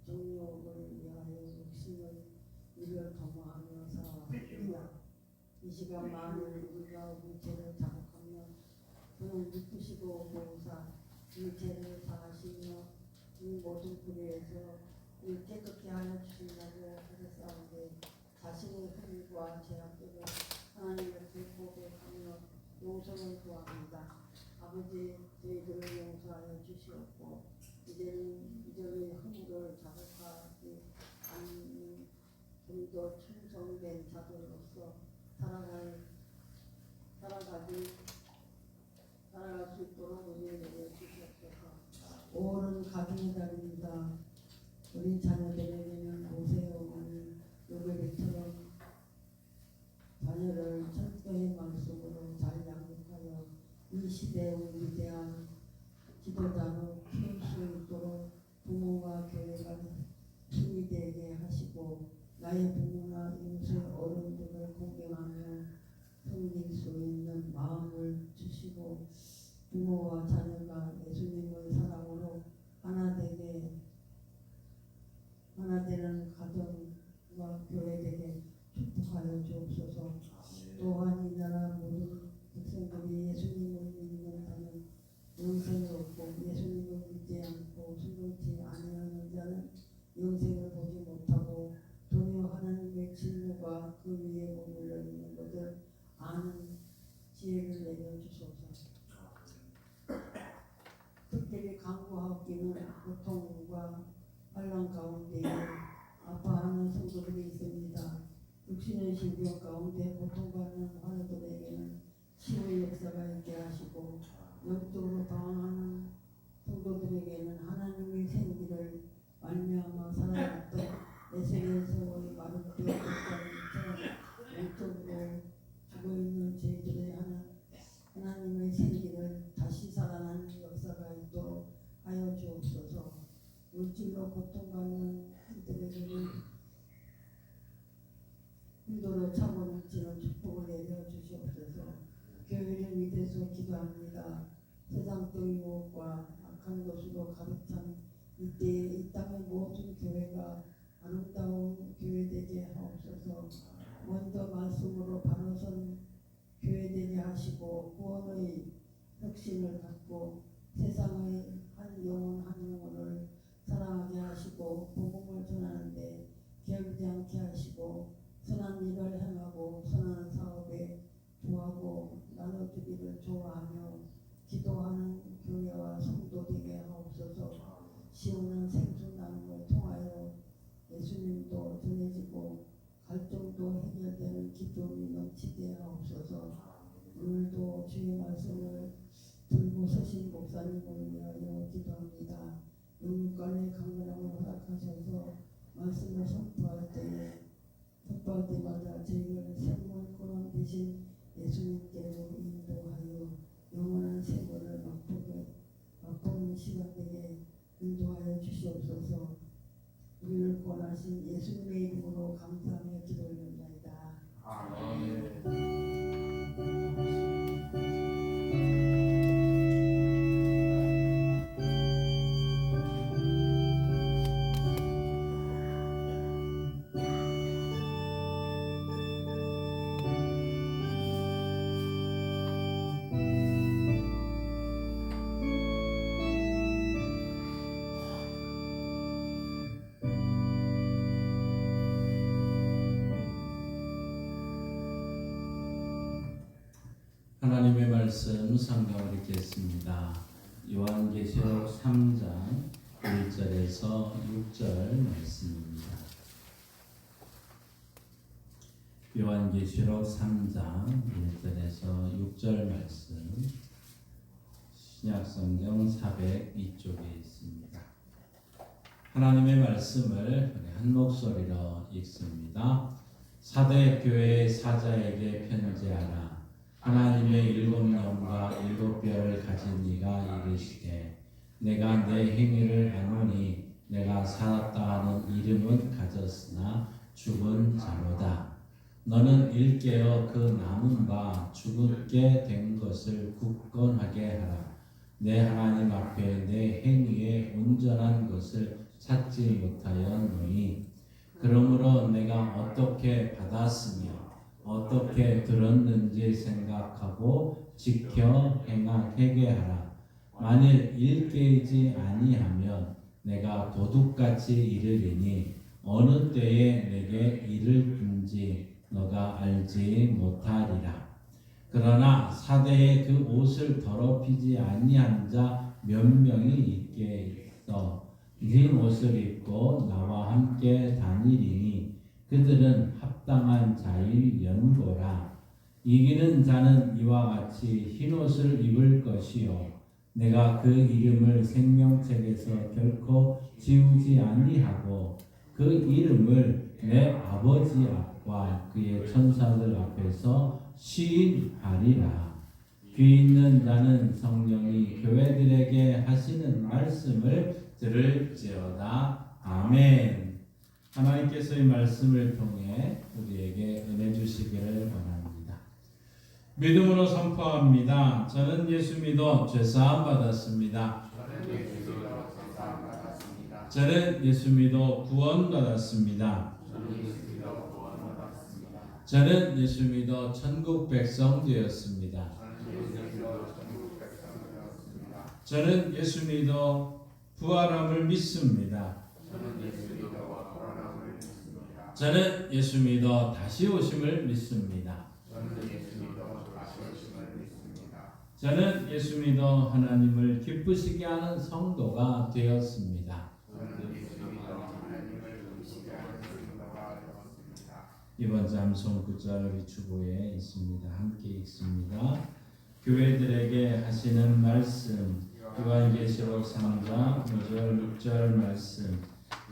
정욕을 위하여 욕심을 이를 도모하며 살아왔습니다. 이 시간 만일 우리가 우리 죄를 자복하며 그는 미쁘시고 보호사 이 죄를 사하시며 이 모든 불의에서 이 깨끗게 하여 주신다고 하셨사온데 자신의 행위와 죄악들을 하나님 앞에 고백하며 용서를 구합니다. 아버지, 저희들을 용서하여 주시옵고 이제는 이전의 허물을 자복하지 않는 좀 더 충성된 자들로서 살아갈 수 있도록 은혜 내려 주시옵소서. 5월은 가정의 달입니다. 우리 자녀들에게는 오세요 어머니 요괴처럼 자녀를 철저히 말씀으로 잘 양육하여 이 시대의 위대한 지도자로 키울 수 있도록 부모와 교회가 힘이 되게 하시고 나의 부모나 이웃의 어른들을 공경하며 섬길 수 있는 마음을 주시고 부모와 자녀가 예수님의 사랑으로 하나 되는 가정과 교회 되게 축복하여 주옵소서. 또한 이 나라 모든 백성들이 예수님을 믿는 자는 영생을 얻고 예수님을 믿지 않고 순종치 아니하는 자는 영생을 보지 못하고 도리어 하나님의 진노가 그 위에 머물러 있는 것을 아는 지혜를 내려 주소서. 특별히 간구하기는 고통과 환난 가운데 아파하는 성도들이 있습니다. 육신의 질병 가운데 고통받는 환우들에게는 치유의 역사가 있게 하시고 영적으로 방황하는 성도들에게는 하나님의 생기를 말미암아 살아났던 에스겔서의 마르크의 목사님처럼 영적으로 죽어있는 저희들의 하나님의 생기를 다시 살아나는 역사가 있도록 하여 주옵소서. 물질로 고통받는 이들에게는 인도로 차고넘치는 축복을 내려 주시옵소서. 교회를 위해서 기도합니다. 세상적 유혹과 악한 것으로 가득 찬 이때에 이 땅의 모든 교회가 아름다운 교회 되게 하옵소서. 먼저 말씀으로 바로 선 교회 되게 하시고 구원의 혁신을 갖고 세상의 한 영혼을 사랑하게 하시고 복음을 전하는데 게으르지 않게 하시고 선한 일을 행하고 선한 사업에 도하고 나눠주기를 좋아하며 기도하는 교회와 성도 되게 하옵소서. 시온은 생수 나눔을 통하여 예수님도 전해지고 갈등도 해결되는 기쁨이 넘치게 하옵소서. 오늘도 주의 말씀을 들고 서신 목사님을 위하여 기도합니다. 영육간의 강건함을 허락하셔서 말씀을 선포할 때마다 저희를 생물 구원 되신 예수님께로 인도하여 영원한 생물을 맛보는 시간 되게 인도하여 주시옵소서. 우리를 구원하신 예수님의 이름으로 감사하며 기도 올립니다. 아멘. 하나님의 말씀 성경을 읽겠습니다. 요한계시록 3장 1절에서 6절 말씀입니다. 요한계시록 3장 1절에서 6절 말씀, 신약성경 402쪽에 있습니다. 하나님의 말씀을 한 목소리로 읽습니다. 사대 교회의 사자에게 편지하라. 하나님의 일곱 영과 일곱 별을 가진 이가 이르시되 내가 내 행위를 아노니 내가 살았다 하는 이름은 가졌으나 죽은 자로다. 너는 일깨어 그 남은 바 죽게 된 것을 굳건하게 하라. 내 하나님 앞에 내 행위에 온전한 것을 찾지 못하였노니 그러므로 내가 어떻게 받았으며 어떻게 들었는지 생각하고 지켜 행하라. 만일 일깨이지 아니하면 내가 도둑같이 이르리니 어느 때에 내게 이를는지 너가 알지 못하리라. 그러나 사대에 그 옷을 더럽히지 아니한 자 몇 명이 있게 있어 흰 옷을 입고 나와 함께 다니리니 그들은 합당한 자의 연고라. 이기는 자는 이와 같이 흰 옷을 입을 것이요 내가 그 이름을 생명책에서 결코 지우지 아니하고 그 이름을 내 아버지 앞과 그의 천사들 앞에서 시인하리라. 귀 있는 자는 성령이 교회들에게 하시는 말씀을 들을지어다. 아멘. 하나님께서 이 말씀을 통해 우리에게 은혜 주시기를 바랍니다. 믿음으로 선포합니다. 저는 예수 믿어 죄사함 받았습니다. 저는 예수 믿어 구원 받았습니다. 저는 예수 믿어 천국 백성 되었습니다. 저는 예수 믿어 부활함을 믿습니다. 저는 예수 믿어 다시 오심을 믿습니다. 저는 예수 믿어 하나님을 기쁘시게 하는 성도가 되었습니다. 이번 잠송 9절 우리 주보에 있습니다. 함께 읽습니다. 교회들에게 하시는 말씀, 요한계시록 3장 5절 6절 말씀.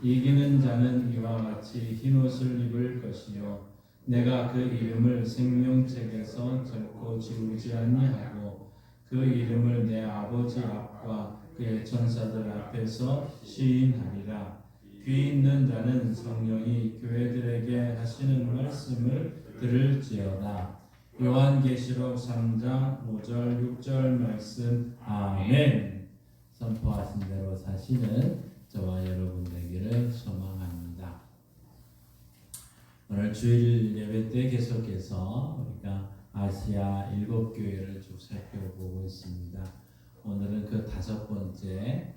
이기는 자는 이와 같이 흰옷을 입을 것이요 내가 그 이름을 생명책에서 결코 지우지 아니하고 그 이름을 내 아버지 앞과 그의 천사들 앞에서 시인하리라. 귀 있는 자는 성령이 교회들에게 하시는 말씀을 들을지어다. 요한계시록 3장 5절 6절 말씀. 아멘. 선포하신 대로 사시는 저와 여러분 되기를 소망합니다. 오늘 주일 예배 때 계속해서 우리가 아시아 7교회를 쭉 살펴보고 있습니다. 오늘은 그 5번째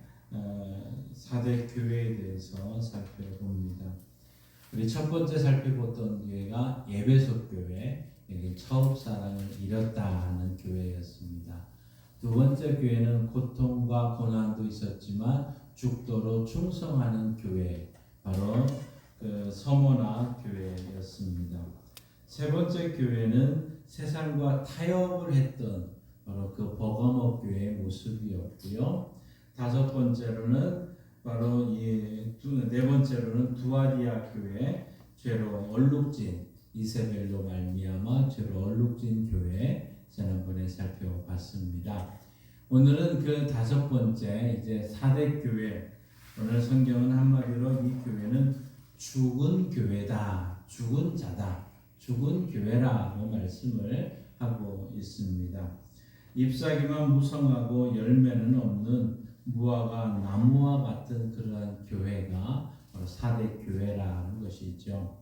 4대 교회에 대해서 살펴봅니다. 우리 첫 번째 살펴봤던 교회가 에베소 교회, 여기 처음사랑을 잃었다 하는 교회였습니다. 두 번째 교회는 고통과 고난도 있었지만 죽도록 충성하는 교회, 바로 그 서모나 교회였습니다. 세 번째 교회는 세상과 타협을 했던 바로 그 버가모 교회의 모습이었고요. 다섯 번째로는 바로 네 번째로는 두아리아 교회, 죄로 얼룩진 이세벨로 말미암아 죄로 얼룩진 교회 지난번에 살펴봤습니다. 오늘은 그 다섯 번째 이제 4대 교회. 오늘 성경은 한마디로 이 교회는 죽은 교회다, 죽은 자다, 죽은 교회라고 말씀을 하고 있습니다. 잎사귀만 무성하고 열매는 없는 무화과 나무와 같은 그러한 교회가 바로 4대 교회라는 것이죠.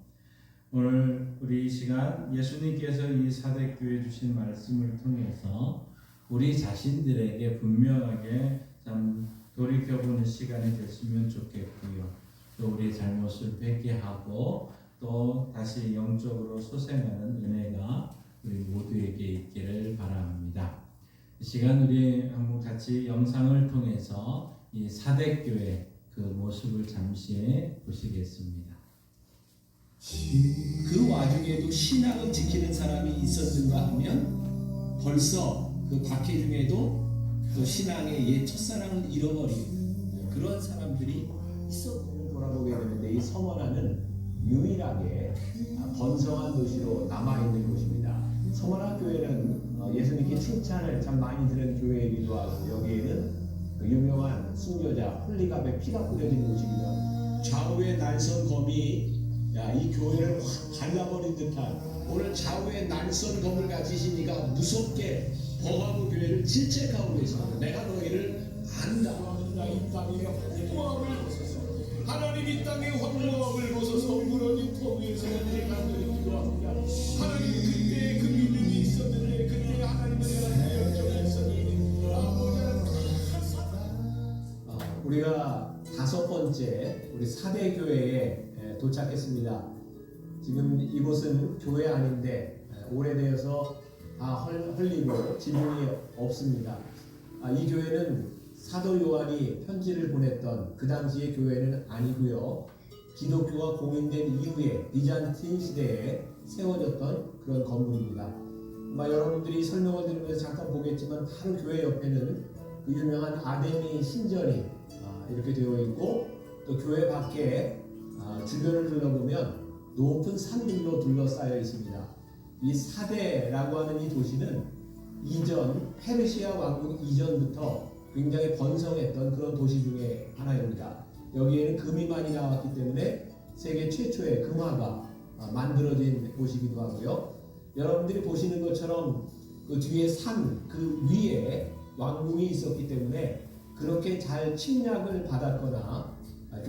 오늘 우리 이 시간 예수님께서 이 4대 교회 주신 말씀을 통해서 우리 자신들에게 분명하게 참 돌이켜보는 시간이 됐으면 좋겠고요. 또 우리의 잘못을 회개하고 또 다시 영적으로 소생하는 은혜가 우리 모두에게 있기를 바랍니다. 시간 우리 한번 같이 영상을 통해서 이 사대교회 그 모습을 잠시 보시겠습니다. 그 와중에도 신앙을 지키는 사람이 있었는가 하면 벌써 그 박해 중에도 또 신앙의 옛 첫사랑을 잃어버린 그런 사람들이 있었음을 돌아보게 되는데, 이 서머나는 유일하게 번성한 도시로 남아있는 곳입니다. 서머나 교회는 예수님께 칭찬을 참 많이 들은 교회이기도 하고, 여기에는 그 유명한 순교자 홀리갑의 피가 뿌려진 곳이기도 하고, 좌우의 날선 검이 이 교회를 확 갈라버린 듯한, 오늘 좌우의 날선 검을 가지시니까 무섭게 버가모 교회를 질책하고 계십니다. 내가 너희를 안다. 이 땅의 황무함을 보소서. 하나님 이 땅의 황무함을 보소서. 무너진 터 위에서 내가 너희 기도합니다. 하나님 그때 그 믿음이 있었는데, 그때 하나님의 열정이 있었는데, 우리가 5번째 우리 사대교회에 도착했습니다. 지금 이곳은 교회 아닌데 오래되어서 다 헐리고 지붕이 없습니다. 이 교회는 사도 요한이 편지를 보냈던 그 당시의 교회는 아니고요. 기독교가 공인된 이후에 비잔틴 시대에 세워졌던 그런 건물입니다. 여러분들이 설명을 들으면서 잠깐 보겠지만 바로 교회 옆에는 그 유명한 아데미 신전이 이렇게 되어 있고, 또 교회 밖에 주변을 둘러보면 높은 산들로 둘러싸여 있습니다. 이 사대라고 하는 이 도시는 이전 페르시아 왕국 이전부터 굉장히 번성했던 그런 도시 중에 하나입니다. 여기에는 금이 많이 나왔기 때문에 세계 최초의 금화가 만들어진 곳이기도 하고요. 여러분들이 보시는 것처럼 그 뒤에 산 그 위에 왕궁이 있었기 때문에 그렇게 잘 침략을 받았거나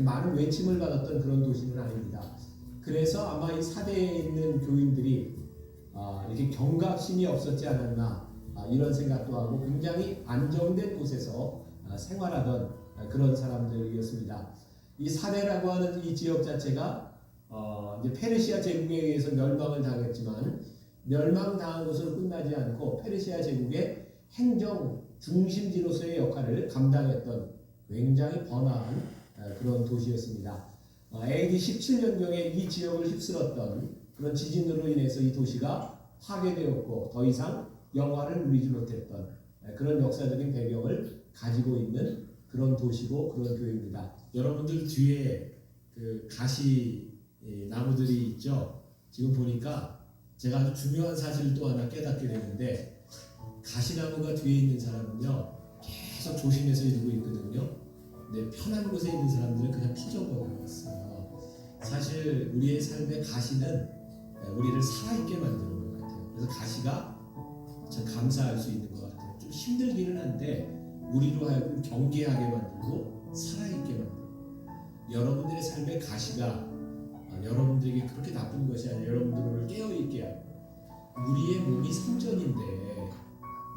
많은 외침을 받았던 그런 도시는 아닙니다. 그래서 아마 이 사대에 있는 교인들이 이렇게 경각심이 없었지 않았나 이런 생각도 하고, 굉장히 안정된 곳에서 생활하던 그런 사람들이었습니다. 이 사대라고 하는 이 지역 자체가 이제 페르시아 제국에 의해서 멸망을 당했지만, 멸망당한 것으로 끝나지 않고 페르시아 제국의 행정 중심지로서의 역할을 감당했던 굉장히 번화한 그런 도시였습니다. AD 17년경에 이 지역을 휩쓸었던 그런 지진으로 인해서 이 도시가 파괴되었고 더 이상 영화를 누리지 못했던 그런 역사적인 배경을 가지고 있는 그런 도시고 그런 교회입니다. 여러분들 뒤에 그 가시 나무들이 있죠. 지금 보니까 제가 아주 중요한 사실을 또 하나 깨닫게 되는데, 가시나무가 뒤에 있는 사람은요 계속 조심해서 이러고 있거든요. 근데 편한 곳에 있는 사람들은 그냥 터져버리고 있어요. 사실 우리의 삶의 가시는 우리를 살아있게 만드는 것 같아요. 그래서 가시가 참 감사할 수 있는 것 같아요. 좀 힘들기는 한데 우리로 하여금 경계하게 만들고 살아있게 만들고, 여러분들의 삶의 가시가 여러분들에게 그렇게 나쁜 것이 아니라 여러분들을 깨어있게 하고, 우리의 몸이 성전인데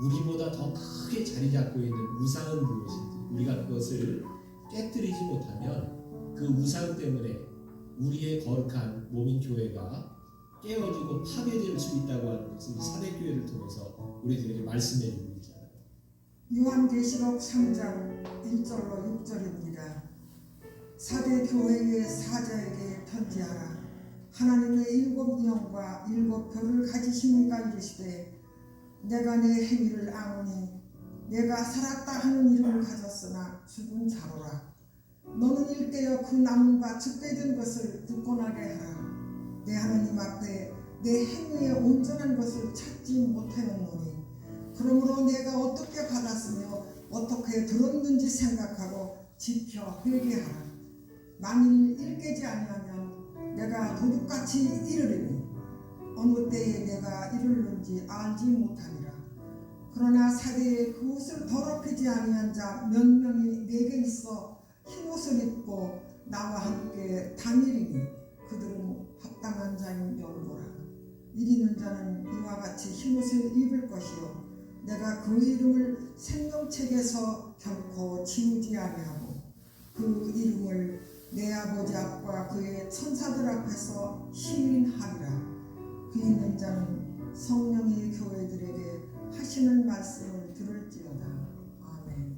우리보다 더 크게 자리 잡고 있는 우상은 무엇인지 우리가 그것을 깨뜨리지 못하면 그 우상 때문에 우리의 거룩한 몸인 교회가 깨어지고 파괴될 수 있다고 하는 것을 사대교회를 통해서 우리들에게 말씀해 주고 있잖아요. 요한계시록 3장 1절로 6절입니다. 사대교회의 사자에게 편지하라. 하나님의 7명과 7별을 가지시니가 이르시되, 내가 내 행위를 아노니 내가 살았다 하는 이름을 가졌으나 죽은 자로라. 너는 일깨어 그 나무가 죽게된 것을 굳건하게 하라. 내 하나님 앞에 내 행위의 온전한 것을 찾지 못하였노니, 그러므로 내가 어떻게 받았으며 어떻게 들었는지 생각하고 지켜 회개하라. 만일 일깨지 아니하면 내가 도둑같이 이르리니 어느 때에 내가 이르는지 알지 못하니라. 그러나 사대에 그 옷을 더럽히지 아니한 자 몇 명이 내게 있어 흰옷을 입고 나와 함께 다니리니 그들은 합당한 자인 명보라. 이리는 자는 이와 같이 흰옷을 입을 것이요 내가 그 이름을 생명책에서 결코 지우지 아니하고 그 이름을 내 아버지 앞과 그의 천사들 앞에서 시인하리라. 그 있는 자는 성령이 교회들에게 하신 하시는 말씀을 들을지어다. 아멘.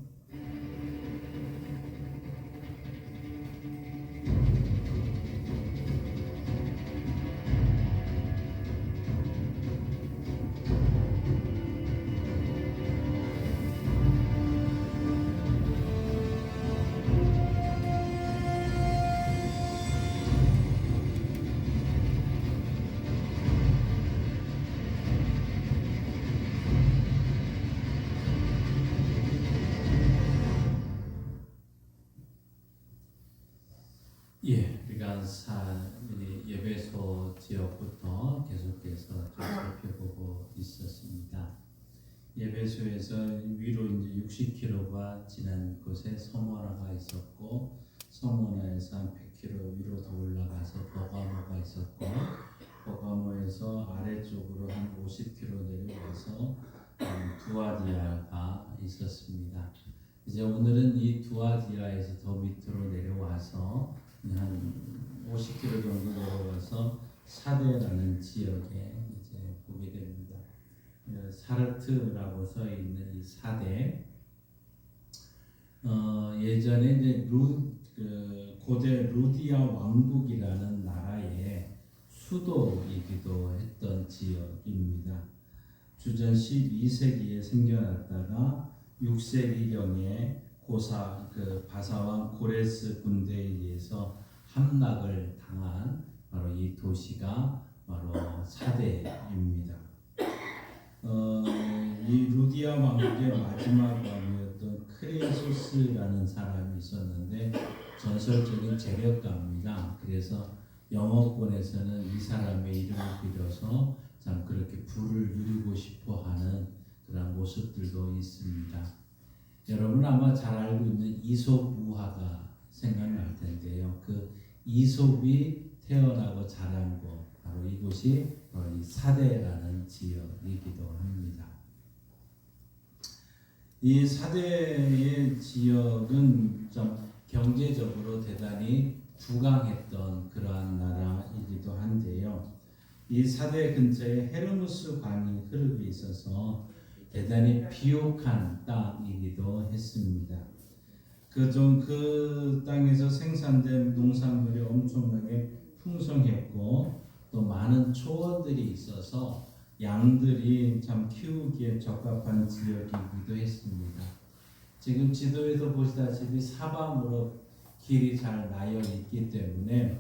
예, 우리가 예배소 지역부터 계속해서 좀 살펴보고 있었습니다. 예배소에서 위로 이제 60km가 지난 곳에 서머나가 있었고, 서머나에서 한 100km 위로 더 올라가서 버가모가 있었고, 버가모에서 아래쪽으로 한 50km 내려와서 두아디아가 있었습니다. 이제 오늘은 이 두아디아에서 더 밑으로 내려와서 한 50km 정도 내려와서 사데라는 지역에 이제 보게 됩니다. 사르트라고 써 있는 이 사데, 예전에 이제 고대 루디아 왕국이라는 나라의 수도이기도 했던 지역입니다. 주전 12세기에 생겨났다가 6세기경에 바사왕 고레스 군대에 의해서 함락을 당한 바로 이 도시가 바로 사데입니다. 이 루디아 왕국의 마지막 왕이었던 크레소스라는 사람이 있었는데 전설적인 재력가입니다. 그래서 영어권에서는 이 사람의 이름을 빌어서 참 그렇게 부를 누리고 싶어하는 그런 모습들도 있습니다. 여러분 아마 잘 알고 있는 이솝 우화가 생각날 텐데요. 그 이솝이 태어나고 자란 곳, 바로 이곳이 바로 이 사데라는 지역이기도 합니다. 이 사데의 지역은 좀 경제적으로 대단히 부강했던 그러한 나라이기도 한데요. 이 사데 근처에 헤르무스 강이 흐르고 있어서 대단히 비옥한 땅이기도 했습니다. 그 땅에서 생산된 농산물이 엄청나게 풍성했고 또 많은 초원들이 있어서 양들이 참 키우기에 적합한 지역이기도 했습니다. 지금 지도에서 보시다시피 사방으로 길이 잘 나여 있기 때문에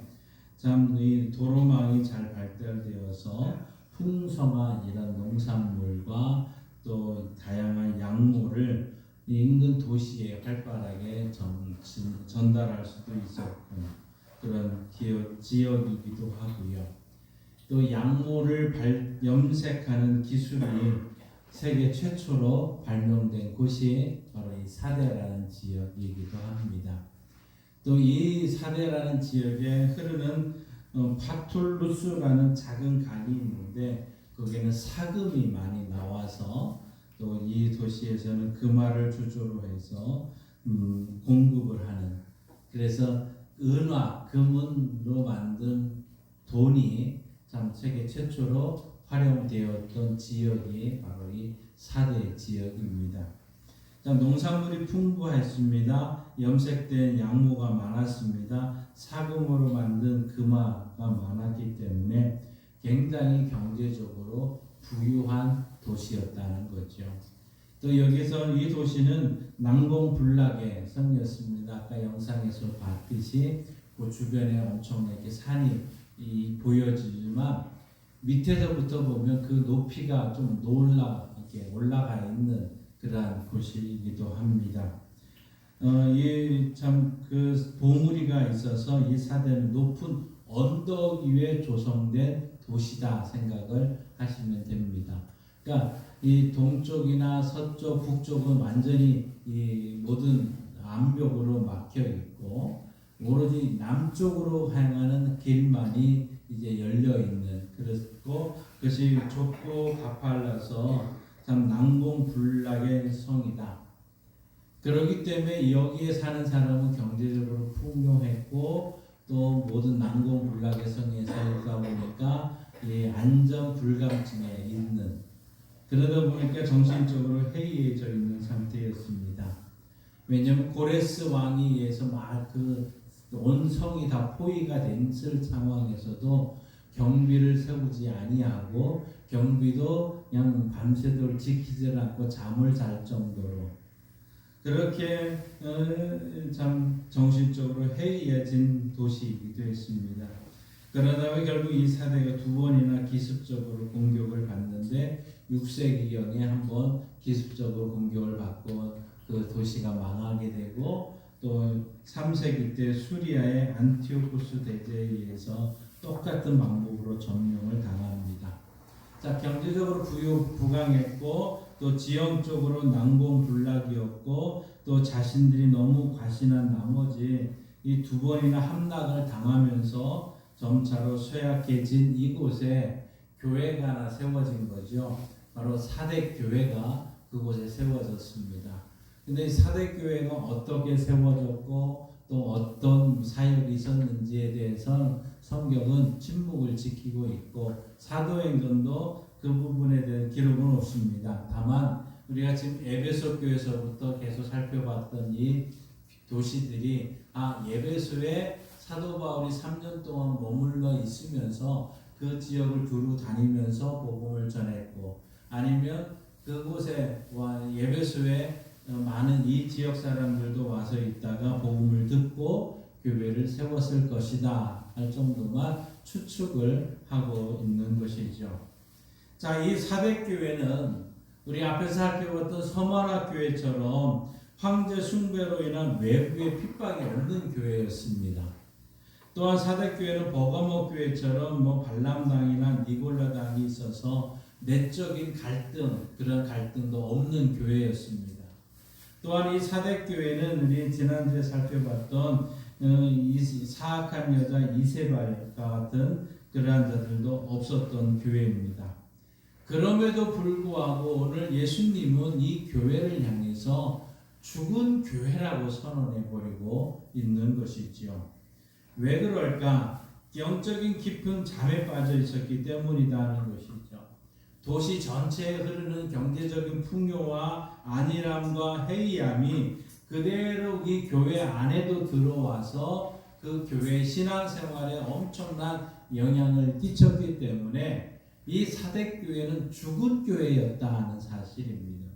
참 이 도로망이 잘 발달되어서 풍성한 이런 농산물과 또 다양한 양모를 인근 도시에 활발하게 전달할 수도 있었고 그런 지역이기도 하고요. 또 양모를 염색하는 기술이 세계 최초로 발명된 곳이 바로 이 사데라는 지역이기도 합니다. 또 이 사데라는 지역에 흐르는 파툴루스라는 작은 강이 있는데 거기는 사금이 많이 나와서 또 이 도시에서는 금화를 주조로 해서 공급을 하는, 그래서 은화, 금으로 만든 돈이 참 세계 최초로 활용되었던 지역이 바로 이 사대 지역입니다. 농산물이 풍부했습니다. 염색된 양모가 많았습니다. 사금으로 만든 금화가 많았기 때문에 굉장히 경제적으로 부유한 도시였다는 거죠. 또 여기서 이 도시는 난공불락의 성이었습니다. 아까 영상에서 봤듯이 그 주변에 엄청나게 산이 보여지지만 밑에서부터 보면 그 높이가 좀 이렇게 올라가 있는 그러한 곳이기도 합니다. 그 봉우리가 있어서 이 사대는 높은 언덕 위에 조성된 도시다 생각을 하시면 됩니다. 그러니까 이 동쪽이나 서쪽, 북쪽은 완전히 이 모든 암벽으로 막혀 있고 오로지 남쪽으로 향하는 길만이 이제 열려 있는, 그리고 그것이 좁고 가팔라서 참 난공불락의 성이다. 그렇기 때문에 여기에 사는 사람은 경제적으로 풍요했고 또 모든 난공불락의 성에 살다 보니까 이 안전 불감증에 있는 그러다 보니까 정신적으로 해이해져 있는 상태였습니다. 왜냐하면 고레스 왕에 의해서 막 온 성이 다 포위가 됐을 상황에서도 경비를 세우지 아니하고 경비도 그냥 밤새도록 지키지 않고 잠을 잘 정도로 그렇게 참 정신적으로 해이해진 도시이기도 했습니다. 그러다가 결국 이 사대가 두 번이나 기습적으로 공격을 받는데 6세기경에 한번 기습적으로 공격을 받고 그 도시가 망하게 되고 또 3세기 때 수리아의 안티오쿠스 대제에 의해서 똑같은 방법으로 점령을 당합니다. 자, 경제적으로 부강했고 또 지형적으로 난공불락이었고 또 자신들이 너무 과신한 나머지 이 두 번이나 함락을 당하면서 점차로 쇠약해진 이곳에 교회가 하나 세워진 거죠. 바로 사대교회가 그곳에 세워졌습니다. 근데 이 사대교회가 어떻게 세워졌고 또 어떤 사역이 있었는지에 대해서 성경은 침묵을 지키고 있고 사도행전도 그 부분에 대한 기록은 없습니다. 다만 우리가 지금 에베소 교회에서부터 계속 살펴봤던 이 도시들이 에베소에 사도 바울이 3년 동안 머물러 있으면서 그 지역을 두루 다니면서 복음을 전했고 아니면 그곳에 에베소에 많은 이 지역 사람들도 와서 있다가 복음을 듣고 교회를 세웠을 것이다 할 정도만 추측을 하고 있는 것이죠. 자, 이 사대교회는 우리 앞에서 살펴봤던 서마나 교회처럼 황제 숭배로 인한 외부의 핍박이 없는 교회였습니다. 또한 사대교회는 버가모 교회처럼 발람당이나 니골라당이 있어서 내적인 갈등, 그런 갈등도 없는 교회였습니다. 또한 이 사대교회는 우리 지난주에 살펴봤던 사악한 여자 이세발과 같은 그러한 자들도 없었던 교회입니다. 그럼에도 불구하고 오늘 예수님은 이 교회를 향해서 죽은 교회라고 선언해버리고 있는 것이지요. 왜 그럴까? 영적인 깊은 잠에 빠져 있었기 때문이라는 것이죠. 도시 전체에 흐르는 경제적인 풍요와 안일함과 해이함이 그대로 이 교회 안에도 들어와서 그 교회의 신앙생활에 엄청난 영향을 끼쳤기 때문에 이 사대교회는 죽은 교회였다 하는 사실입니다.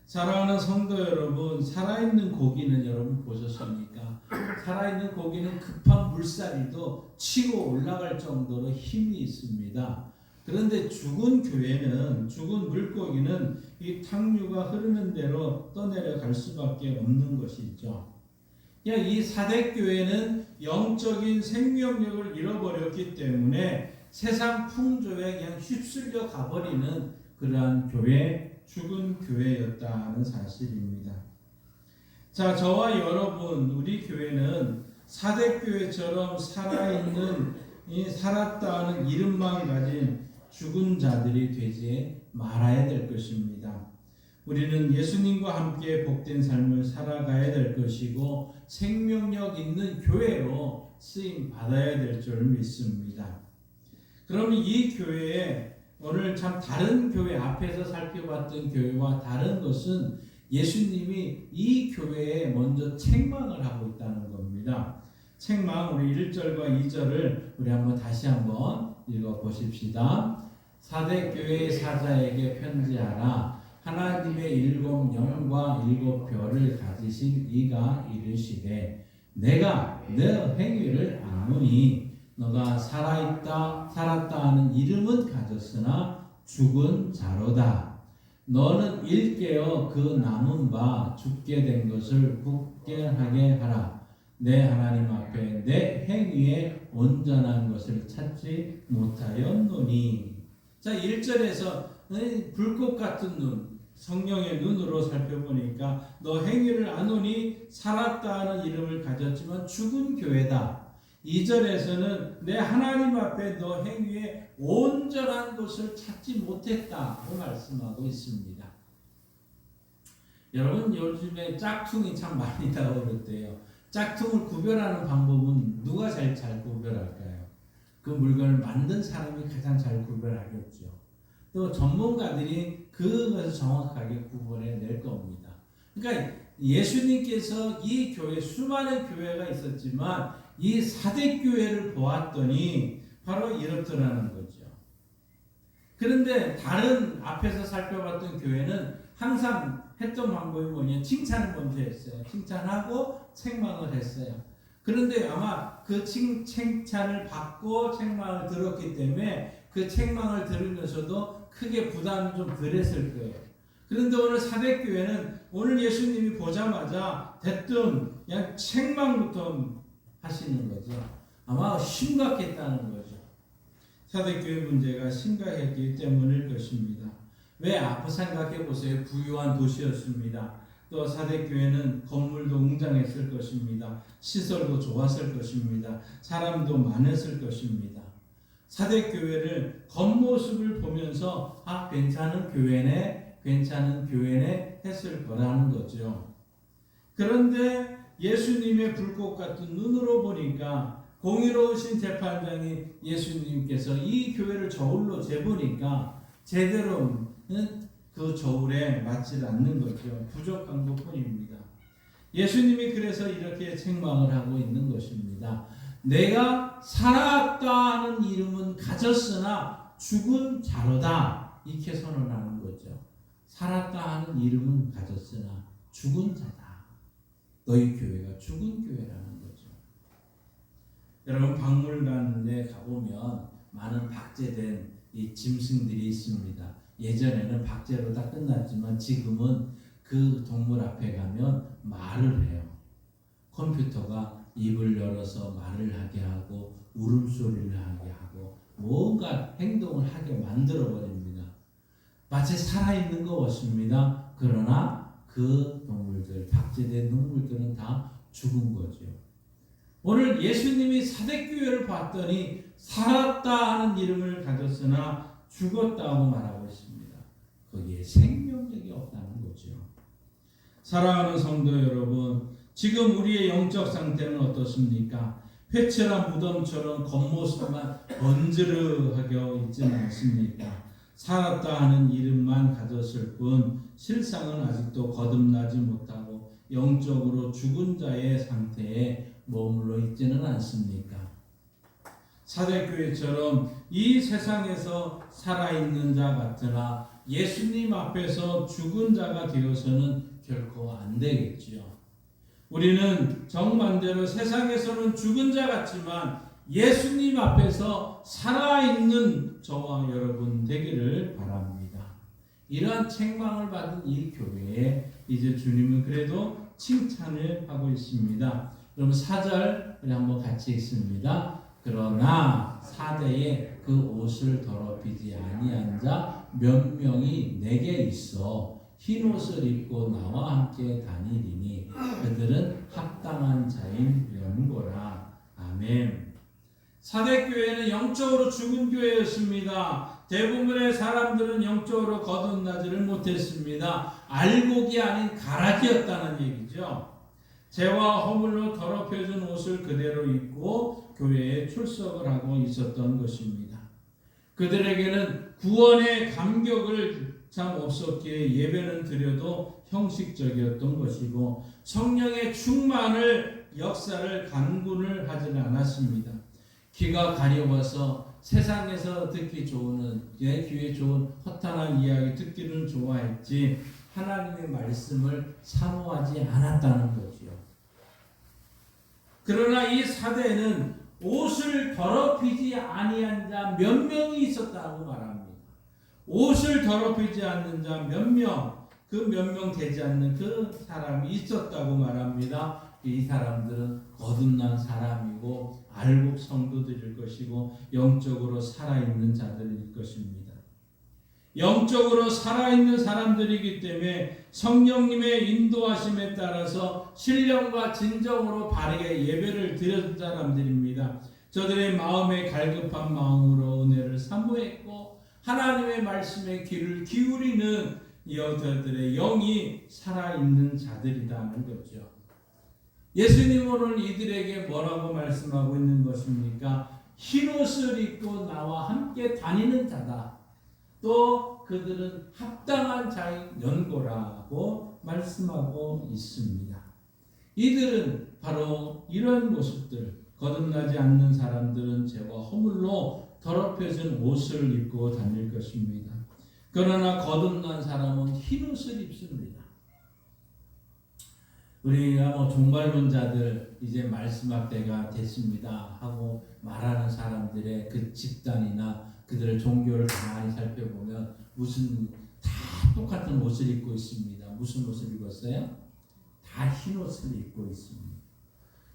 사랑하는 성도 여러분, 살아있는 고기는 여러분 보셨습니까? 살아있는 고기는 급한 물살이도 치고 올라갈 정도로 힘이 있습니다. 그런데 죽은 교회는, 죽은 물고기는 이 탕류가 흐르는 대로 떠내려갈 수밖에 없는 것이죠. 이 사대교회는 영적인 생명력을 잃어버렸기 때문에 세상 풍조에 그냥 휩쓸려 가버리는 그러한 교회, 죽은 교회였다는 사실입니다. 자, 저와 여러분, 우리 교회는 사대교회처럼 살아있는, 살았다 하는 이름만 가진 죽은 자들이 되지 말아야 될 것입니다. 우리는 예수님과 함께 복된 삶을 살아가야 될 것이고 생명력 있는 교회로 쓰임 받아야 될 줄 믿습니다. 그러면 이 교회에 오늘 참 다른 교회 앞에서 살펴봤던 교회와 다른 것은 예수님이 이 교회에 먼저 책망을 하고 있다는 겁니다. 책망 우리 1절과 2절을 우리 다시 한번 읽어 보십시다. 사대교회의 사자에게 편지하라. 하나님의 7 영과 7 별을 가지신 이가 이르시되 내가 너 행위를 아노니 너가 살았다 하는 이름은 가졌으나 죽은 자로다. 너는 일깨어 그 남은 바 죽게 된 것을 굳게 하게 하라. 내 하나님 앞에 내 행위에 온전한 것을 찾지 못하였노니. 자, 1절에서 불꽃 같은 눈, 성령의 눈으로 살펴보니까 너 행위를 아노니 살았다 하는 이름을 가졌지만 죽은 교회다. 2절에서는 내 하나님 앞에 너 행위에 온전한 것을 찾지 못했다고 말씀하고 있습니다. 여러분, 요즘에 짝퉁이 참 많이 나오는데요. 짝퉁을 구별하는 방법은 누가 잘 구별할까요? 그 물건을 만든 사람이 가장 잘 구별하겠죠. 또 전문가들이 그것을 정확하게 구분해 낼 겁니다. 그러니까 예수님께서 이 교회, 수많은 교회가 있었지만 이 사대 교회를 보았더니 바로 이렇더라는 거죠. 그런데 다른 앞에서 살펴봤던 교회는 항상 했던 방법이 뭐냐, 칭찬을 먼저 했어요. 칭찬하고 책망을 했어요. 그런데 아마 그 칭찬을 받고 책망을 들었기 때문에 그 책망을 들으면서도 크게 부담이 좀 덜했을 거예요. 그런데 오늘 사대교회는 오늘 예수님이 보자마자 대뜸 그냥 책망부터 하시는 거죠. 아마 심각했다는 거죠. 사대교회 문제가 심각했기 때문일 것입니다. 왜? 앞에 생각해 보세요. 부유한 도시였습니다. 또 사대교회는 건물도 웅장했을 것입니다. 시설도 좋았을 것입니다. 사람도 많았을 것입니다. 사대교회를 겉모습을 보면서 괜찮은 교회네, 괜찮은 교회네 했을 거라는 거죠. 그런데 예수님의 불꽃 같은 눈으로 보니까 공의로우신 재판장이 예수님께서 이 교회를 저울로 재보니까 제대로는 그 저울에 맞지 않는 거죠. 부족한 것뿐입니다. 예수님이 그래서 이렇게 책망을 하고 있는 것입니다. 내가 살았다 하는 이름은 가졌으나 죽은 자로다, 이렇게 선언하는 거죠. 살았다 하는 이름은 가졌으나 죽은 자다. 너희 교회가 죽은 교회라는 거죠. 여러분, 박물관에 가보면 많은 박제된 이 짐승들이 있습니다. 예전에는 박제로 다 끝났지만 지금은 그 동물 앞에 가면 말을 해요. 컴퓨터가 입을 열어서 말을 하게 하고 울음소리를 하게 하고 뭔가 행동을 하게 만들어버립니다. 마치 살아있는 것 같습니다. 그러나 그 동물들, 박제된 동물들은 다 죽은 거죠. 오늘 예수님이 사대교회를 봤더니 살았다 하는 이름을 가졌으나 죽었다고 말하고 있습니다. 거기에 생명력이 없다는 거죠. 사랑하는 성도 여러분, 지금 우리의 영적 상태는 어떻습니까? 회칠한 무덤처럼 겉모습만 번지르하게 있지는 않습니까? 살았다 하는 이름만 가졌을 뿐 실상은 아직도 거듭나지 못하고 영적으로 죽은 자의 상태에 머물러 있지는 않습니까? 사대교회처럼 이 세상에서 살아있는 자 같으나 예수님 앞에서 죽은 자가 되어서는 결코 안 되겠지요. 우리는 정반대로 세상에서는 죽은 자 같지만 예수님 앞에서 살아있는 저와 여러분 되기를 바랍니다. 이러한 책망을 받은 이 교회에 이제 주님은 그래도 칭찬을 하고 있습니다. 그럼 4절 한번 같이 읽습니다. 그러나 사대에 그 옷을 더럽히지 아니한 자 몇 명이 내게 있어 흰 옷을 입고 나와 함께 다니리니 그들은 합당한 자인 연고라. 아멘. 사대교회는 영적으로 죽은 교회였습니다. 대부분의 사람들은 영적으로 거듭나지를 못했습니다. 알곡이 아닌 가라지였다는 얘기죠. 죄와 허물로 더럽혀진 옷을 그대로 입고 교회에 출석을 하고 있었던 것입니다. 그들에게는 구원의 감격을 참 없었기에 예배는 드려도 형식적이었던 것이고 성령의 충만을 역사를 간구를 하지는 않았습니다. 귀가 가려워서 세상에서 듣기 좋은 내 귀에 좋은 허탄한 이야기 듣기는 좋아했지 하나님의 말씀을 사모하지 않았다는 거지요. 그러나 이 사대에는 옷을 더럽히지 아니한 자 몇 명이 있었다고 말합니다. 옷을 더럽히지 않는 자 몇 명, 그 몇 명 되지 않는 그 사람이 있었다고 말합니다. 이 사람들은 거듭난 사람이고 알곡 성도들일 것이고 영적으로 살아있는 자들일 것입니다. 영적으로 살아있는 사람들이기 때문에 성령님의 인도하심에 따라서 신령과 진정으로 바르게 예배를 드렸던 사람들입니다. 저들의 마음에 갈급한 마음으로 은혜를 사모했고 하나님의 말씀에 귀를 기울이는 여자들의 영이 살아있는 자들이라는 거죠. 예수님은 오늘 이들에게 뭐라고 말씀하고 있는 것입니까? 흰옷을 입고 나와 함께 다니는 자다. 또 그들은 합당한 자의 연고라고 말씀하고 있습니다. 이들은 바로 이런 모습들, 거듭나지 않는 사람들은 죄와 허물로 더럽혀진 옷을 입고 다닐 것입니다. 그러나 거듭난 사람은 흰옷을 입습니다. 우리가 종말론자들 이제 말씀할 때가 됐습니다 하고 말하는 사람들의 그 집단이나 그들의 종교를 가만히 살펴보면 다 똑같은 옷을 입고 있습니다. 무슨 옷을 입었어요? 다 흰옷을 입고 있습니다.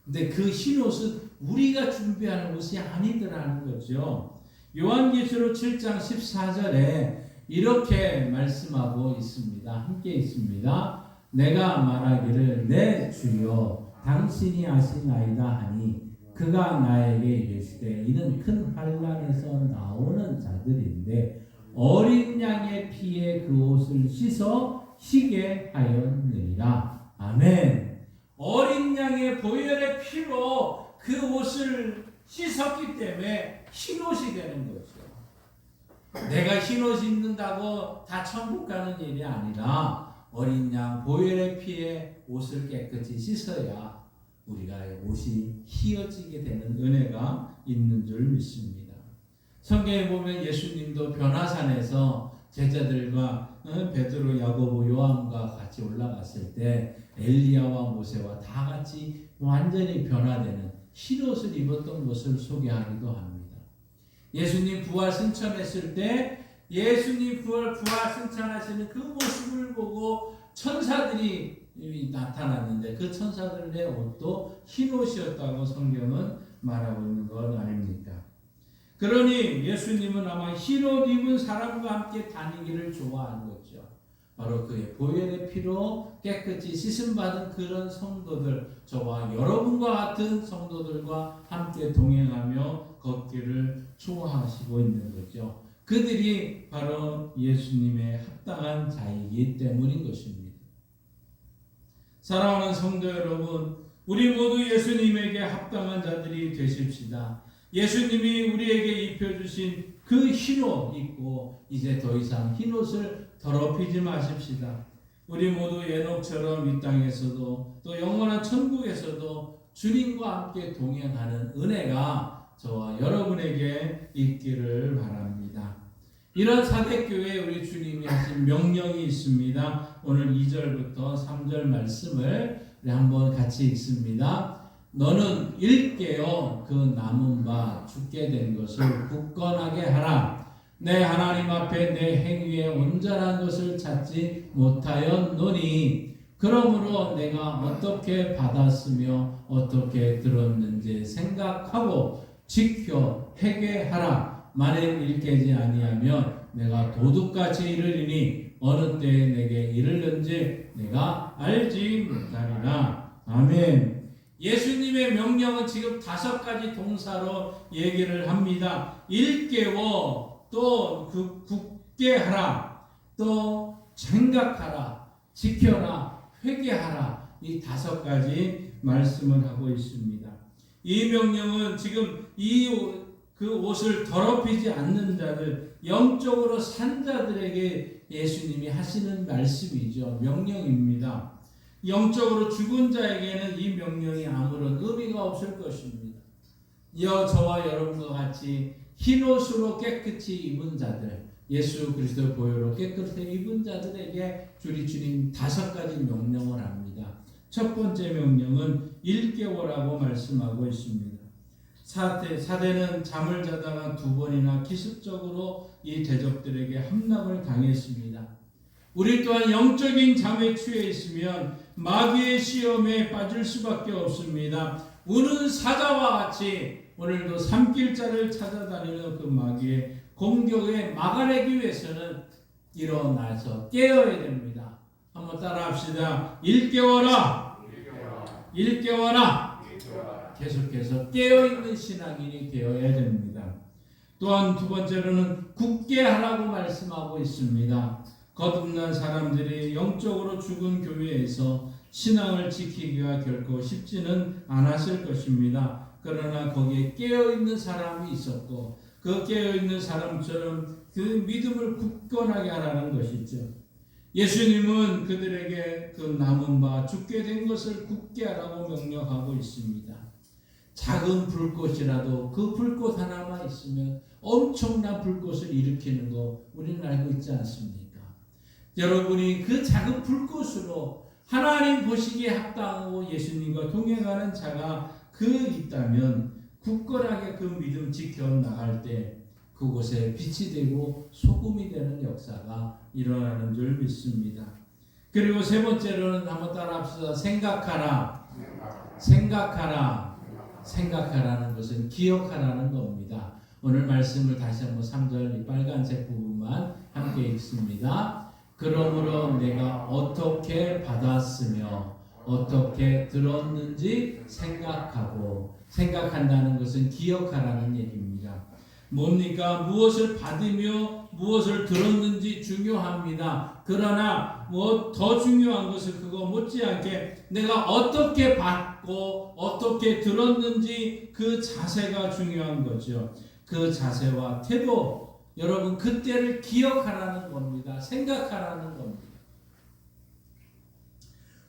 근데 그 흰옷은 우리가 준비하는 옷이 아니더라는 거죠. 요한계시록 7장 14절에 이렇게 말씀하고 있습니다. 함께 있습니다. 내가 말하기를 내 주여 당신이 아시나이다 하니 그가 나에게 이르시되 이는 큰 환난에서 나오는 자들인데 어린 양의 피에 그 옷을 씻어 희게 하였느니라. 아멘. 어린 양의 보혈의 피로 그 옷을 씻었기 때문에 흰옷이 되는 거죠. 내가 흰옷 입는다고 다 천국 가는 일이 아니라 어린 양 보혈의 피에 옷을 깨끗이 씻어야 우리가 옷이 희어지게 되는 은혜가 있는 줄 믿습니다. 성경에 보면 예수님도 변화산에서 제자들과 베드로, 야고보, 요한과 같이 올라갔을 때 엘리야와 모세와 다 같이 완전히 변화되는 흰옷을 입었던 것을 소개하기도 합니다. 예수님 부활 승천했을 때 예수님 부활 승천하시는 그 모습을 보고 천사들이 나타났는데 그 천사들의 옷도 흰옷이었다고 성경은 말하고 있는 것 아닙니까? 그러니 예수님은 아마 흰옷 입은 사람과 함께 다니기를 좋아하는 거죠. 바로 그의 보혈의 피로 깨끗이 씻음받은 그런 성도들, 저와 여러분과 같은 성도들과 함께 동행하며 걷기를 좋아하시고 있는 거죠. 그들이 바로 예수님의 합당한 자이기 때문인 것입니다. 사랑하는 성도 여러분, 우리 모두 예수님에게 합당한 자들이 되십시다. 예수님이 우리에게 입혀주신 그 흰옷 입고 이제 더 이상 흰옷을 더럽히지 마십시다. 우리 모두 에녹처럼 이 땅에서도 또 영원한 천국에서도 주님과 함께 동행하는 은혜가 저와 여러분에게 있기를 바랍니다. 이런 사대교회에 우리 주님이 하신 명령이 있습니다. 오늘 2절부터 3절 말씀을 우리 한번 같이 읽습니다. 너는 일깨어 그 남은 바 죽게 된 것을 굳건하게 하라. 내 하나님 앞에 내 행위에 온전한 것을 찾지 못하였노니 그러므로 내가 어떻게 받았으며 어떻게 들었는지 생각하고 지켜 회개하라. 만일 일깨지 아니하면 내가 도둑같이 이르리니 어느 때에 내게 이르는지 내가 알지 못하리라. 아멘. 예수님의 명령은 지금 5가지 동사로 얘기를 합니다. 일깨워, 또 굳게 하라, 또 생각하라, 지켜라, 회개하라. 이 5가지 말씀을 하고 있습니다. 이 명령은 지금 그 옷을 더럽히지 않는 자들, 영적으로 산 자들에게 예수님이 하시는 말씀이죠. 명령입니다. 영적으로 죽은 자에게는 이 명령이 아무런 의미가 없을 것입니다. 저와 여러분과 같이 흰옷으로 깨끗이 입은 자들, 예수 그리스도의 보혈로 깨끗이 입은 자들에게 우리 주님 5가지 명령을 합니다. 첫 번째 명령은 일깨워라고 말씀하고 있습니다. 사대는 잠을 자다가 2번이나 기습적으로 이 대적들에게 함락을 당했습니다. 우리 또한 영적인 잠에 취해 있으면 마귀의 시험에 빠질 수밖에 없습니다. 우는 사자와 같이 오늘도 삼킬자를 찾아다니는 그 마귀의 공격에 막아내기 위해서는 일어나서 깨어야 됩니다. 한번 따라합시다. 일깨워라. 일깨워라. 계속해서 깨어있는 신앙인이 되어야 됩니다. 또한 2번째로는 굳게 하라고 말씀하고 있습니다. 거듭난 사람들이 영적으로 죽은 교회에서 신앙을 지키기가 결코 쉽지는 않았을 것입니다. 그러나 거기에 깨어있는 사람이 있었고 그 깨어있는 사람처럼 그 믿음을 굳건하게 하라는 것이죠. 예수님은 그들에게 그 남은 바 죽게 된 것을 굳게 하라고 명령하고 있습니다. 작은 불꽃이라도 그 불꽃 하나만 있으면 엄청난 불꽃을 일으키는 거 우리는 알고 있지 않습니까? 여러분이 그 작은 불꽃으로 하나님 보시기에 합당하고 예수님과 동행하는 자가 그 있다면 굳건하게 그 믿음 지켜나갈 때 그곳에 빛이 되고 소금이 되는 역사가 일어나는 줄 믿습니다. 그리고 세 번째로는 한번 따라합시다. 생각하라. 생각하라. 생각하라는 것은 기억하라는 겁니다. 오늘 말씀을 다시 한번 3절 이 빨간색 부분만 함께 읽습니다. 그러므로 내가 어떻게 받았으며 어떻게 들었는지 생각하고, 생각한다는 것은 기억하라는 얘기입니다. 뭡니까? 무엇을 받으며 무엇을 들었는지 중요합니다. 그러나 뭐 더 중요한 것은 그거 못지않게 내가 어떻게 받고 어떻게 들었는지 그 자세가 중요한 거죠. 그 자세와 태도, 여러분 그때를 기억하라는 겁니다. 생각하라는 겁니다.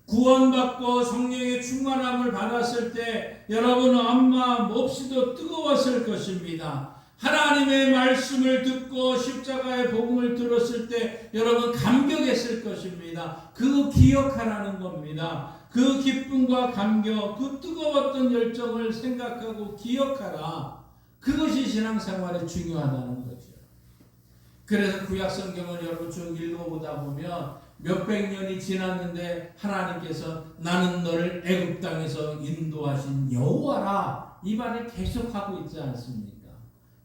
구원받고 성령의 충만함을 받았을 때 여러분은 아마 몹시도 뜨거웠을 것입니다. 하나님의 말씀을 듣고 십자가의 복음을 들었을 때 여러분 감격했을 것입니다. 그거 기억하라는 겁니다. 그 기쁨과 감격, 그 뜨거웠던 열정을 생각하고 기억하라. 그것이 신앙생활에 중요하다는 거죠. 그래서 구약성경을 여러분 쭉 읽어보다 보면 몇백 년이 지났는데 하나님께서 나는 너를 애굽 땅에서 인도하신 여호와라 이 말을 계속하고 있지 않습니까?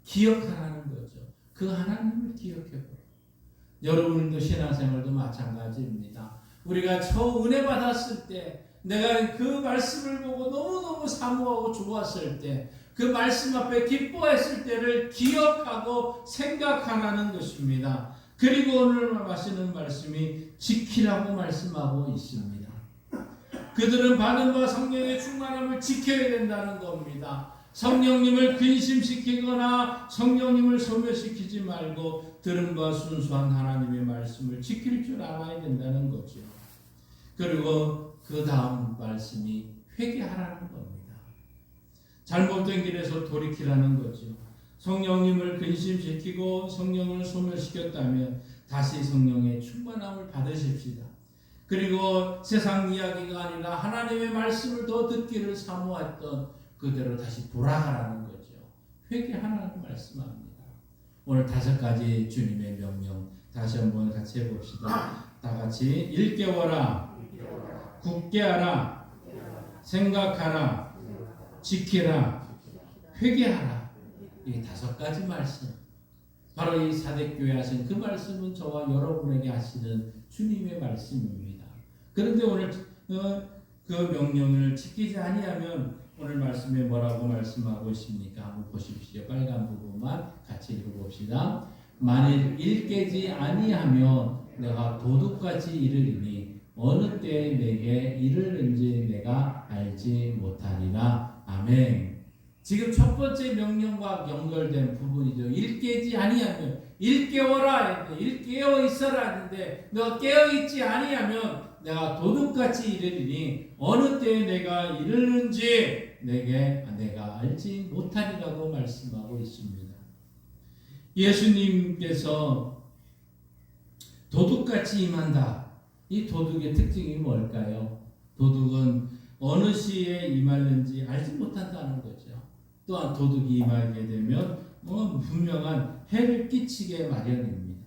기억하라는 거죠. 그 하나님을 기억해보라. 여러분도 신앙생활도 마찬가지입니다. 우리가 처음 은혜 받았을 때 내가 그 말씀을 보고 너무너무 사모하고 좋았을 때 그 말씀 앞에 기뻐했을 때를 기억하고 생각하라는 것입니다. 그리고 오늘 하시는 말씀이 지키라고 말씀하고 있습니다. 그들은 받은 바 성령의 충만함을 지켜야 된다는 겁니다. 성령님을 근심시키거나 성령님을 소멸시키지 말고 들은 바 순수한 하나님의 말씀을 지킬 줄 알아야 된다는 거죠. 그리고 그 다음 말씀이 회개하라는 겁니다. 잘못된 길에서 돌이키라는 거죠. 성령님을 근심시키고 성령을 소멸시켰다면 다시 성령의 충만함을 받으십시다. 그리고 세상 이야기가 아니라 하나님의 말씀을 더 듣기를 사모했던 그대로 다시 돌아가라는 거죠. 회개하라고 말씀합니다. 오늘 5가지 주님의 명령 다시 한번 같이 해봅시다. 다 같이 일깨워라, 굳게 하라, 생각하라, 지키라, 회개하라. 이 5가지 말씀, 바로 이 사대교회 하신 그 말씀은 저와 여러분에게 하시는 주님의 말씀입니다. 그런데 오늘 그 명령을 지키지 아니하면 오늘 말씀에 뭐라고 말씀하고 있습니까? 한번 보십시오. 빨간 부분만 같이 읽어봅시다. 만일 일깨지 아니하면 내가 도둑같이 이르리니 어느 때에 내게 이르는지 내가 알지 못하리라. 아멘. 지금 첫 번째 명령과 연결된 부분이죠. 일깨지 아니하면, 일깨워라, 일깨어 있어라 하는데 너 깨어 있지 아니하면 내가 도둑같이 이르리니 어느 때에 내가 이르는지 내가 알지 못하리라고 말씀하고 있습니다. 예수님께서 도둑같이 임한다. 이 도둑의 특징이 뭘까요? 도둑은 어느 시에 임하는지 알지 못한다는 거죠. 또한 도둑이 임하게 되면 분명한 해를 끼치게 마련입니다.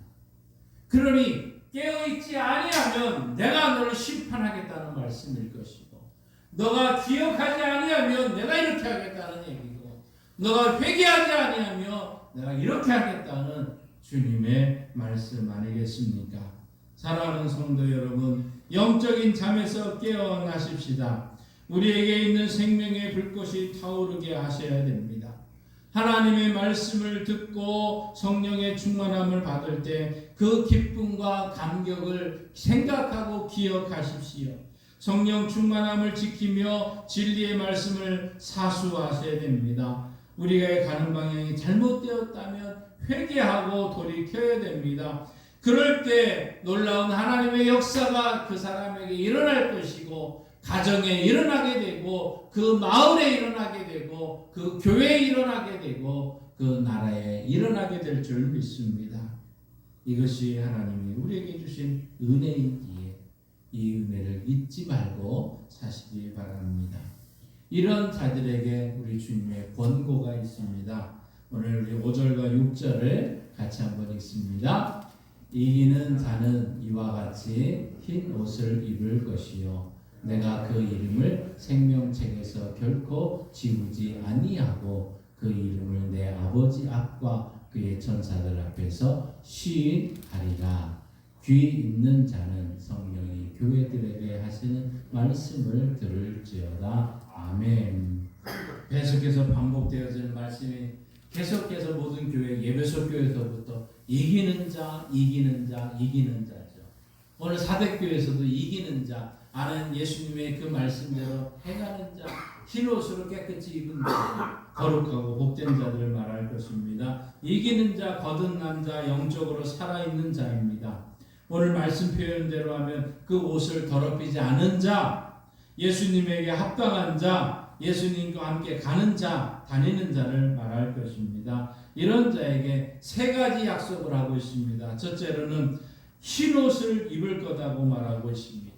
그러니 깨어있지 아니하면 내가 너를 심판하겠다는 말씀일 것이고, 너가 기억하지 아니하면 내가 이렇게 하겠다는 얘기고, 너가 회개하지 아니하면 내가 이렇게 하겠다는 주님의 말씀 아니겠습니까? 사랑하는 성도 여러분, 영적인 잠에서 깨어나십시다. 우리에게 있는 생명의 불꽃이 타오르게 하셔야 됩니다. 하나님의 말씀을 듣고 성령의 충만함을 받을 때 그 기쁨과 감격을 생각하고 기억하십시오. 성령 충만함을 지키며 진리의 말씀을 사수하셔야 됩니다. 우리가 가는 방향이 잘못되었다면 회개하고 돌이켜야 됩니다. 그럴 때 놀라운 하나님의 역사가 그 사람에게 일어날 것이고 가정에 일어나게 되고 그 마을에 일어나게 되고 그 교회에 일어나게 되고 그 나라에 일어나게 될 줄 믿습니다. 이것이 하나님이 우리에게 주신 은혜이기에 이 은혜를 잊지 말고 사시기 바랍니다. 이런 자들에게 우리 주님의 권고가 있습니다. 오늘 우리 5절과 6절을 같이 한번 읽습니다. 이기는 자는 이와 같이 흰 옷을 입을 것이요 내가 그 이름을 생명책에서 결코 지우지 아니하고 그 이름을 내 아버지 앞과 그의 천사들 앞에서 시인하리라. 귀 있는 자는 성령이 교회들에게 하시는 말씀을 들을지어다. 아멘. 계속해서 반복되어지는 말씀이 계속해서 모든 교회 예배소 교회에서부터 이기는 자, 이기는 자, 이기는 자죠. 오늘 사대교회에서도 이기는 자, 아는 예수님의 그 말씀대로 행하는 자, 흰옷으로 깨끗이 입은 자, 거룩하고 복된 자들을 말할 것입니다. 이기는 자, 거듭난 자, 영적으로 살아있는 자입니다. 오늘 말씀 표현대로 하면 그 옷을 더럽히지 않은 자, 예수님에게 합당한 자, 예수님과 함께 가는 자, 다니는 자를 말할 것입니다. 이런 자에게 세 가지 약속을 하고 있습니다. 첫째로는 흰옷을 입을 거다고 말하고 있습니다.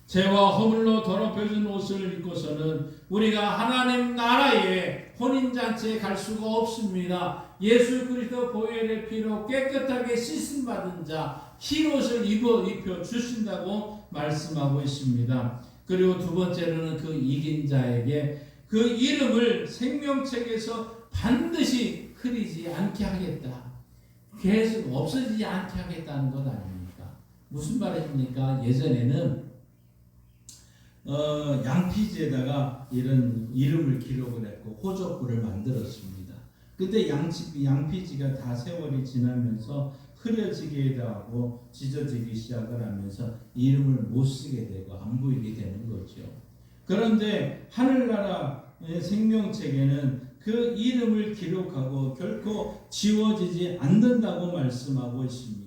죄와 허물로 더럽혀진 옷을 입고서는 우리가 하나님 나라에 혼인잔치에 갈 수가 없습니다. 예수 그리스도 보혈의 피로 깨끗하게 씻음 받은 자 흰옷을 입혀 주신다고 말씀하고 있습니다. 그리고 두 번째로는 그 이긴 자에게 그 이름을 생명책에서 반드시 흐리지 않게 하겠다. 계속 없어지지 않게 하겠다는 것 아닙니까? 무슨 말입니까? 예전에는 양피지에다가 이런 이름을 기록을 했고 호적부를 만들었습니다. 근데 양피지가 다 세월이 지나면서 흐려지게 하고 찢어지기 시작을 하면서 이름을 못 쓰게 되고 안 보이게 되는 거죠. 그런데 하늘나라의 생명책에는 그 이름을 기록하고 결코 지워지지 않는다고 말씀하고 있습니다.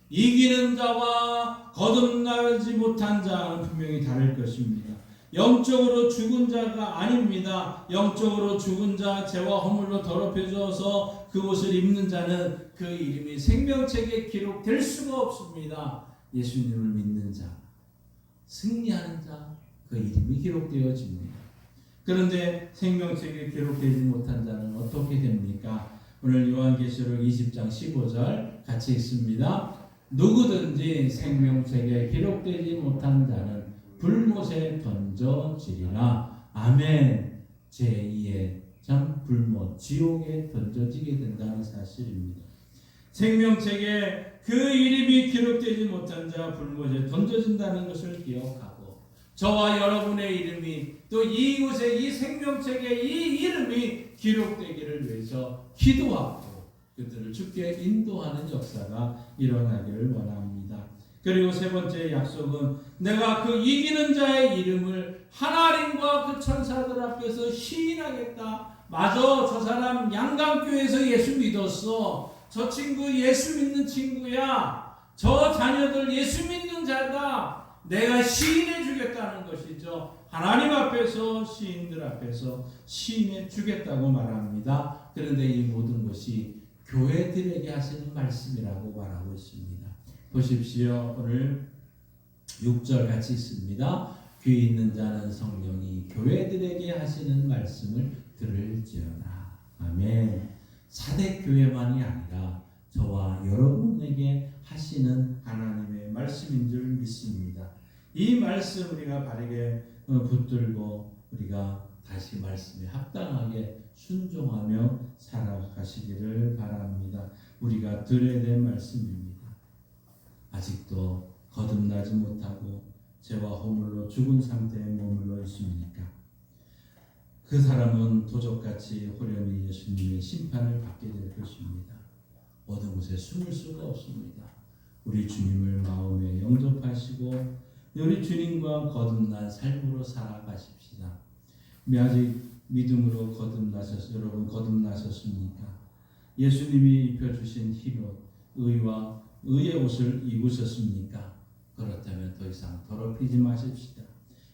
이기는 자와 거듭나지 못한 자는 분명히 다를 것입니다. 영적으로 죽은 자가 아닙니다. 영적으로 죽은 자, 죄와 허물로 더럽혀져서 그 옷을 입는 자는 그 이름이 생명책에 기록될 수가 없습니다. 예수님을 믿는 자, 승리하는 자, 그 이름이 기록되어집니다. 그런데 생명책에 기록되지 못한 자는 어떻게 됩니까? 오늘 요한계시록 20장 15절 같이 읽습니다. 누구든지 생명책에 기록되지 못한 자는 불못에 던져지리라. 아멘. 제2의 불못, 지옥에 던져지게 된다는 사실입니다. 생명책에 그 이름이 기록되지 못한 자 불못에 던져진다는 것을 기억하고 저와 여러분의 이름이 또 이곳에 이 생명책에 이 이름이 기록되기를 위해서 기도하고 그들을 주께 인도하는 역사가 일어나기를 원합니다. 그리고 세 번째 약속은 내가 그 이기는 자의 이름을 하나님과 그 천사들 앞에서 시인하겠다. 맞아, 저 사람 양강교회에서 예수 믿었어. 저 친구 예수 믿는 친구야. 저 자녀들 예수 믿는 자다. 내가 시인해 주겠다는 것이죠. 하나님 앞에서 시인들 앞에서 시인해 주겠다고 말합니다. 그런데 이 모든 것이 교회들에게 하시는 말씀이라고 말하고 있습니다. 보십시오. 오늘 6절 같이 있습니다. 귀 있는 자는 성령이 교회들에게 하시는 말씀을 들을지어다. 아멘. 사대교회만이 아니라 저와 여러분에게 하시는 하나님의 말씀인 줄 믿습니다. 이 말씀 우리가 바르게 붙들고 우리가 다시 말씀에 합당하게 순종하며 살아가시기를 바랍니다. 우리가 들어야 될 말씀입니다. 아직도 거듭나지 못하고 죄와 허물로 죽은 상태에 머물러 있습니까? 그 사람은 도적같이 호련히 예수님의 심판을 받게 될 것입니다. 어느 곳에 숨을 수가 없습니다. 우리 주님을 마음에 영접하시고 우리 주님과 거듭난 삶으로 살아가십시다. 아직 믿음으로 여러분 거듭나셨습니까? 예수님이 입혀주신 흰옷, 의와 의의 옷을 입으셨습니까? 그렇다면 더 이상 더럽히지 마십시다.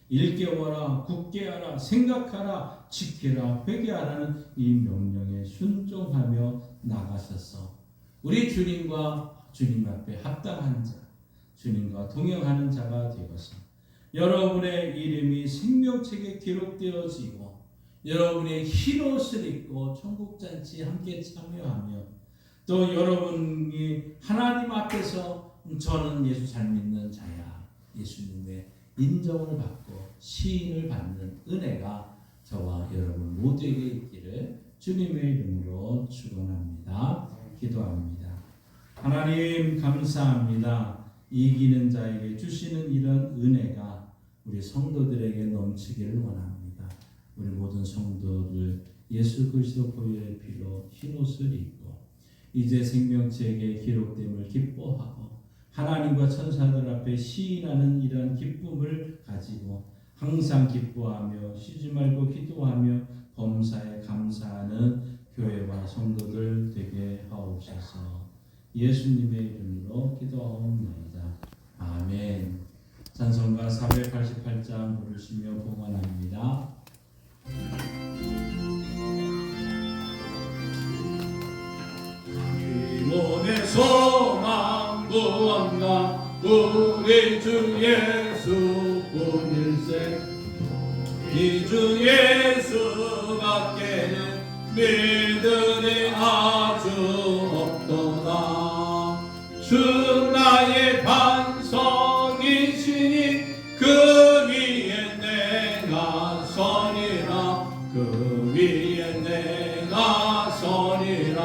일깨워라, 굳게 하라, 생각하라, 지키라, 회개하라는 이 명령에 순종하며 나가셔서 우리 주님과 주님 앞에 합당한 자, 주님과 동행하는 자가 되어서 여러분의 이름이 생명책에 기록되어지고 여러분의 흰옷을 입고 천국잔치에 함께 참여하며 또 여러분이 하나님 앞에서 저는 예수 잘 믿는 자야, 예수님의 인정을 받고 시인을 받는 은혜가 저와 여러분 모두에게 있기를 주님의 이름으로 축원합니다. 기도합니다. 하나님 감사합니다. 이기는 자에게 주시는 이런 은혜가 우리 성도들에게 넘치기를 원합니다. 우리 모든 성도들 예수 그리스도 보혈의 피로 흰옷을 입고 이제 생명책에 기록됨을 기뻐하고 하나님과 천사들 앞에 시인하는 이런 기쁨을 가지고 항상 기뻐하며 쉬지 말고 기도하며 범사에 감사하는 교회와 성도들 되게 하옵소서. 예수님의 이름으로 기도하옵나이다. 아멘. 찬송가 488장 부르시며 봉헌합니다. 몸의 소망 무언가 우리 주 예수뿐일세. 이 주 예수밖에는 믿으리 아주 없도다. 주 나의 반성이시니 그 위에 내가 서리라. 그 위에 내가 서리라.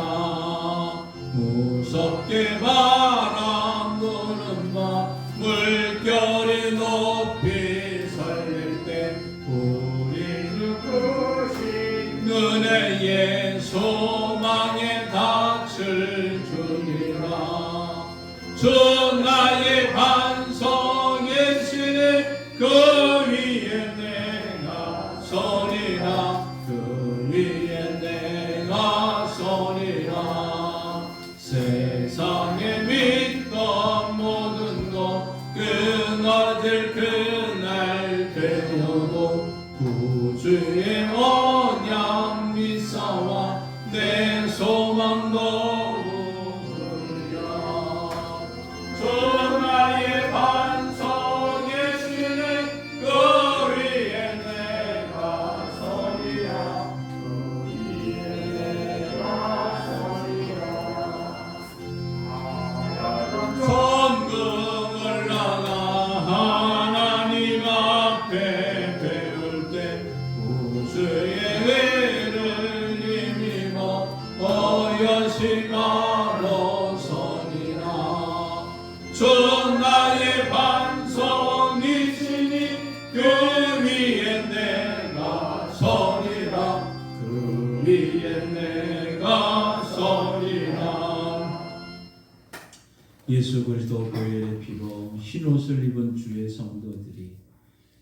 무섭게 바람 부는 바 물결이 높이 설릴 때 우리 주 크신 은혜의 소망에 닻을 주리라. 주 나의 반성이시니 그 위에 내가 서리라. 그 위에 내가 서리라. 세상에 믿던 모든 것 끊어질 그날 되어도 구주의 언약 미사와 내 소망도 우리야. 주 나의 반성이시니 그 위에 내가 서리라. 그 위에 내가 서리라. 천국 올라가 하나님 앞에 배울 때 구주의 의를 힘입어 어여시가로 서리라. 주 나의 반성이시니 그 위에 내가 서리라. 그 위에 내가 서리라. 예수 그리스도 보혈의 피로 흰옷을 입은 주의 성도들이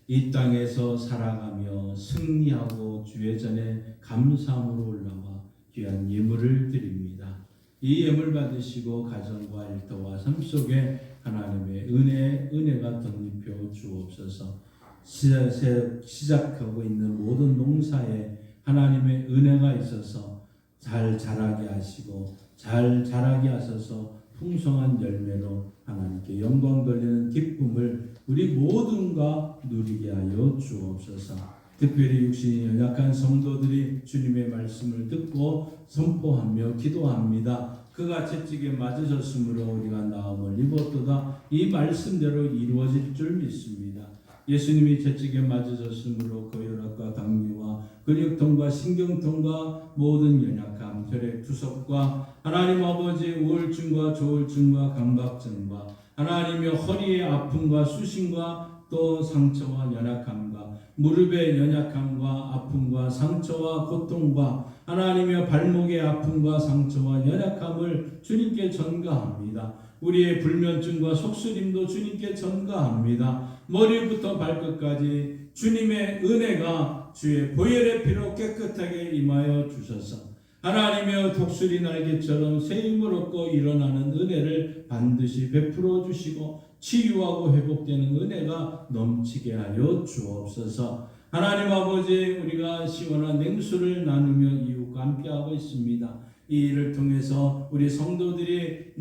이 땅에서 살아가며 승리하고 주의 전에 감사함으로 올라와 귀한 예물을 드립니다. 이 예물 받으시고 가정과 일터와 삶 속에 하나님의 은혜가 덧입혀 주옵소서. 시작하고 있는 모든 농사에 하나님의 은혜가 있어서 잘 자라게 하시고 잘 자라게 하셔서 풍성한 열매로 하나님께 영광 돌리는 기쁨을 우리 모든가 누리게 하여 주옵소서. 특별히 육신이 연약한 성도들이 주님의 말씀을 듣고 선포하며 기도합니다. 그가 채찍에 맞으셨으므로 우리가 나음을 입었도다. 이 말씀대로 이루어질 줄 믿습니다. 예수님이 채찍에 맞으셨으므로 고혈압과 당뇨와 근육통과 신경통과 모든 연약함, 혈액 투석과 하나님 아버지 우울증과 조울증과 감각증과 하나님의 허리의 아픔과 수신과 또 상처와 연약함과 무릎의 연약함과 아픔과 상처와 고통과 하나님의 발목의 아픔과 상처와 연약함을 주님께 전가합니다. 우리의 불면증과 속쓰림도 주님께 전가합니다. 머리부터 발끝까지 주님의 은혜가 주의 보혈의 피로 깨끗하게 임하여 주셔서 하나님의 독수리 날개처럼 새 힘을 얻고 일어나는 은혜를 반드시 베풀어 주시고 치유하고 회복되는 은혜가 넘치게 하여 주옵소서. 하나님 아버지, 우리가 시원한 냉수를 나누며 이웃과 함께하고 있습니다. 이 일을 통해서 우리 성도들이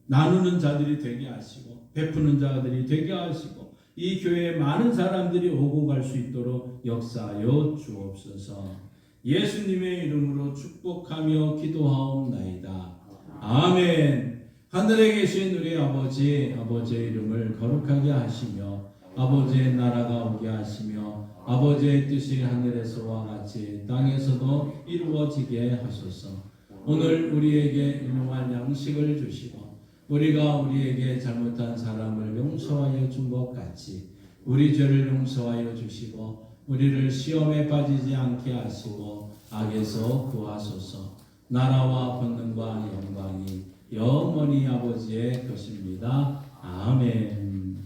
나누는 자들이 되게 하시고 베푸는 자들이 되게 하시고 이 교회에 많은 사람들이 오고 갈 수 있도록 역사하여 주옵소서. 예수님의 이름으로 축복하며 기도하옵나이다. 아멘. 하늘에 계신 우리 아버지, 아버지의 이름을 거룩하게 하시며 아버지의 나라가 오게 하시며 아버지의 뜻이 하늘에서와 같이 땅에서도 이루어지게 하소서. 오늘 우리에게 일용할 양식을 주시고 우리가 우리에게 잘못한 사람을 용서하여 준 것 같이 우리 죄를 용서하여 주시고 우리를 시험에 빠지지 않게 하시고 악에서 구하소서. 나라와 권능과 영광이 영원히 아버지의 것입니다. 아멘.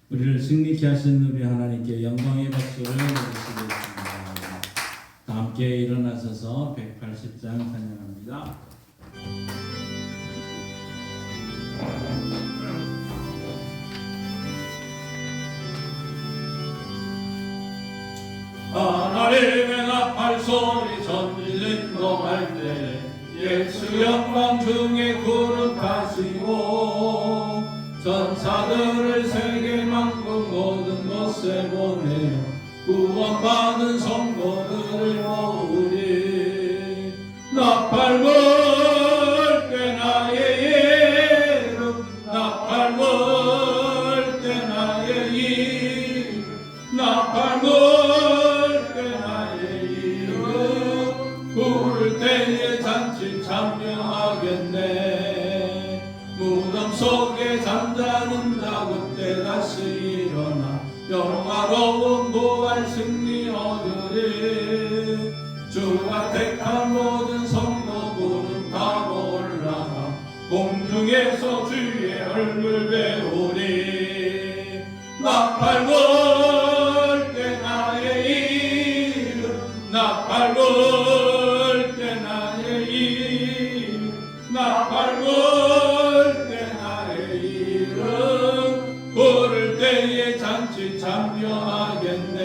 우리를 승리케 하신 우리 하나님께 영광의 박수를 드리시겠습니다. 다 함께 일어나셔서 180장 찬양합니다. 하나님의 나팔 소리 전진동할 때 예수 영광 중에 거룩하시고 전사들을 세계 만국 모든 곳에 보내어 구원받은 성도들을 모으리. 나팔 불 때 나의 이름 나팔 불 때 나의 이름 나팔 불 부를 때에 잔치 참여하겠네. 무덤 속에 잠자는 자 그때 다시 일어나 영화로운 부활 승리 얻으리. 주가 택한 모든 성도들은 타고 올라가 공중에서 주의 얼굴 배우리. 나팔 불 때 나의 이름 나팔 불 나팔 불 때 나의 이름 부를 때에 잔치 참여하겠네.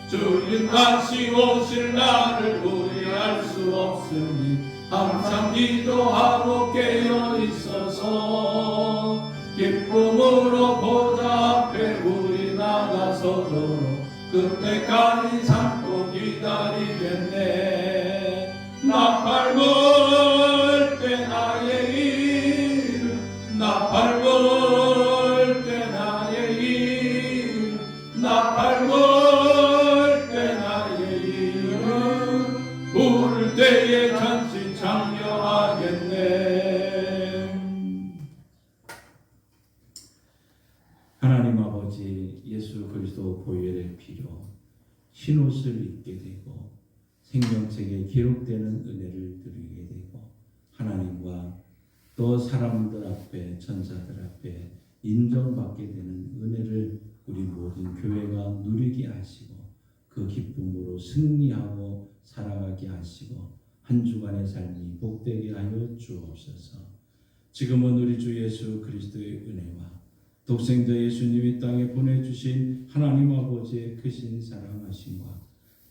주님 다시 오실 날을 우리 알 수 없으니 항상 기도하고 깨어 있어서 기쁨으로 보좌 앞에 우리 나가서도록 그때까지 참고 기다리겠네. 나팔 불 나팔 불 때 나의 이름 나팔 불 때 나의 이름 부를 때에 잔치 참여하겠네. 하나님 아버지, 예수 그리스도 보혈의 피로 흰옷을 입게 되고 생명책에 기록되는 은혜를 누리게 되고 하나님과 또 사람들 앞에 천사들 앞에 인정받게 되는 은혜를 우리 모든 교회가 누리게 하시고 그 기쁨으로 승리하고 살아가게 하시고 한 주간의 삶이 복되게 하여 주옵소서. 지금은 우리 주 예수 그리스도의 은혜와 독생자 예수님이 땅에 보내주신 하나님 아버지의 크신 사랑하심과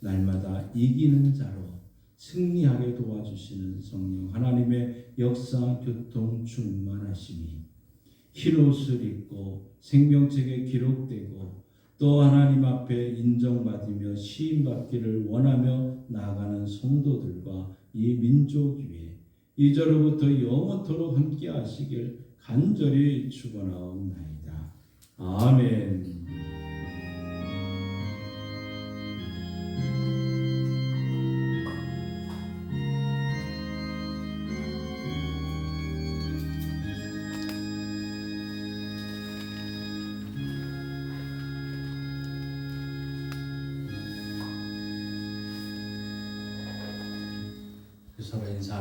날마다 이기는 자로 승리하게 도와주시는 성령 하나님의 역사 교통 충만하심이 흰옷을 입고 생명책에 기록되고 또 하나님 앞에 인정받으며 시인받기를 원하며 나아가는 성도들과 이 민족 위에 이제로부터 영원토록 함께 하시길 간절히 축원하옵나이다. 아멘. 서로 인사합니다.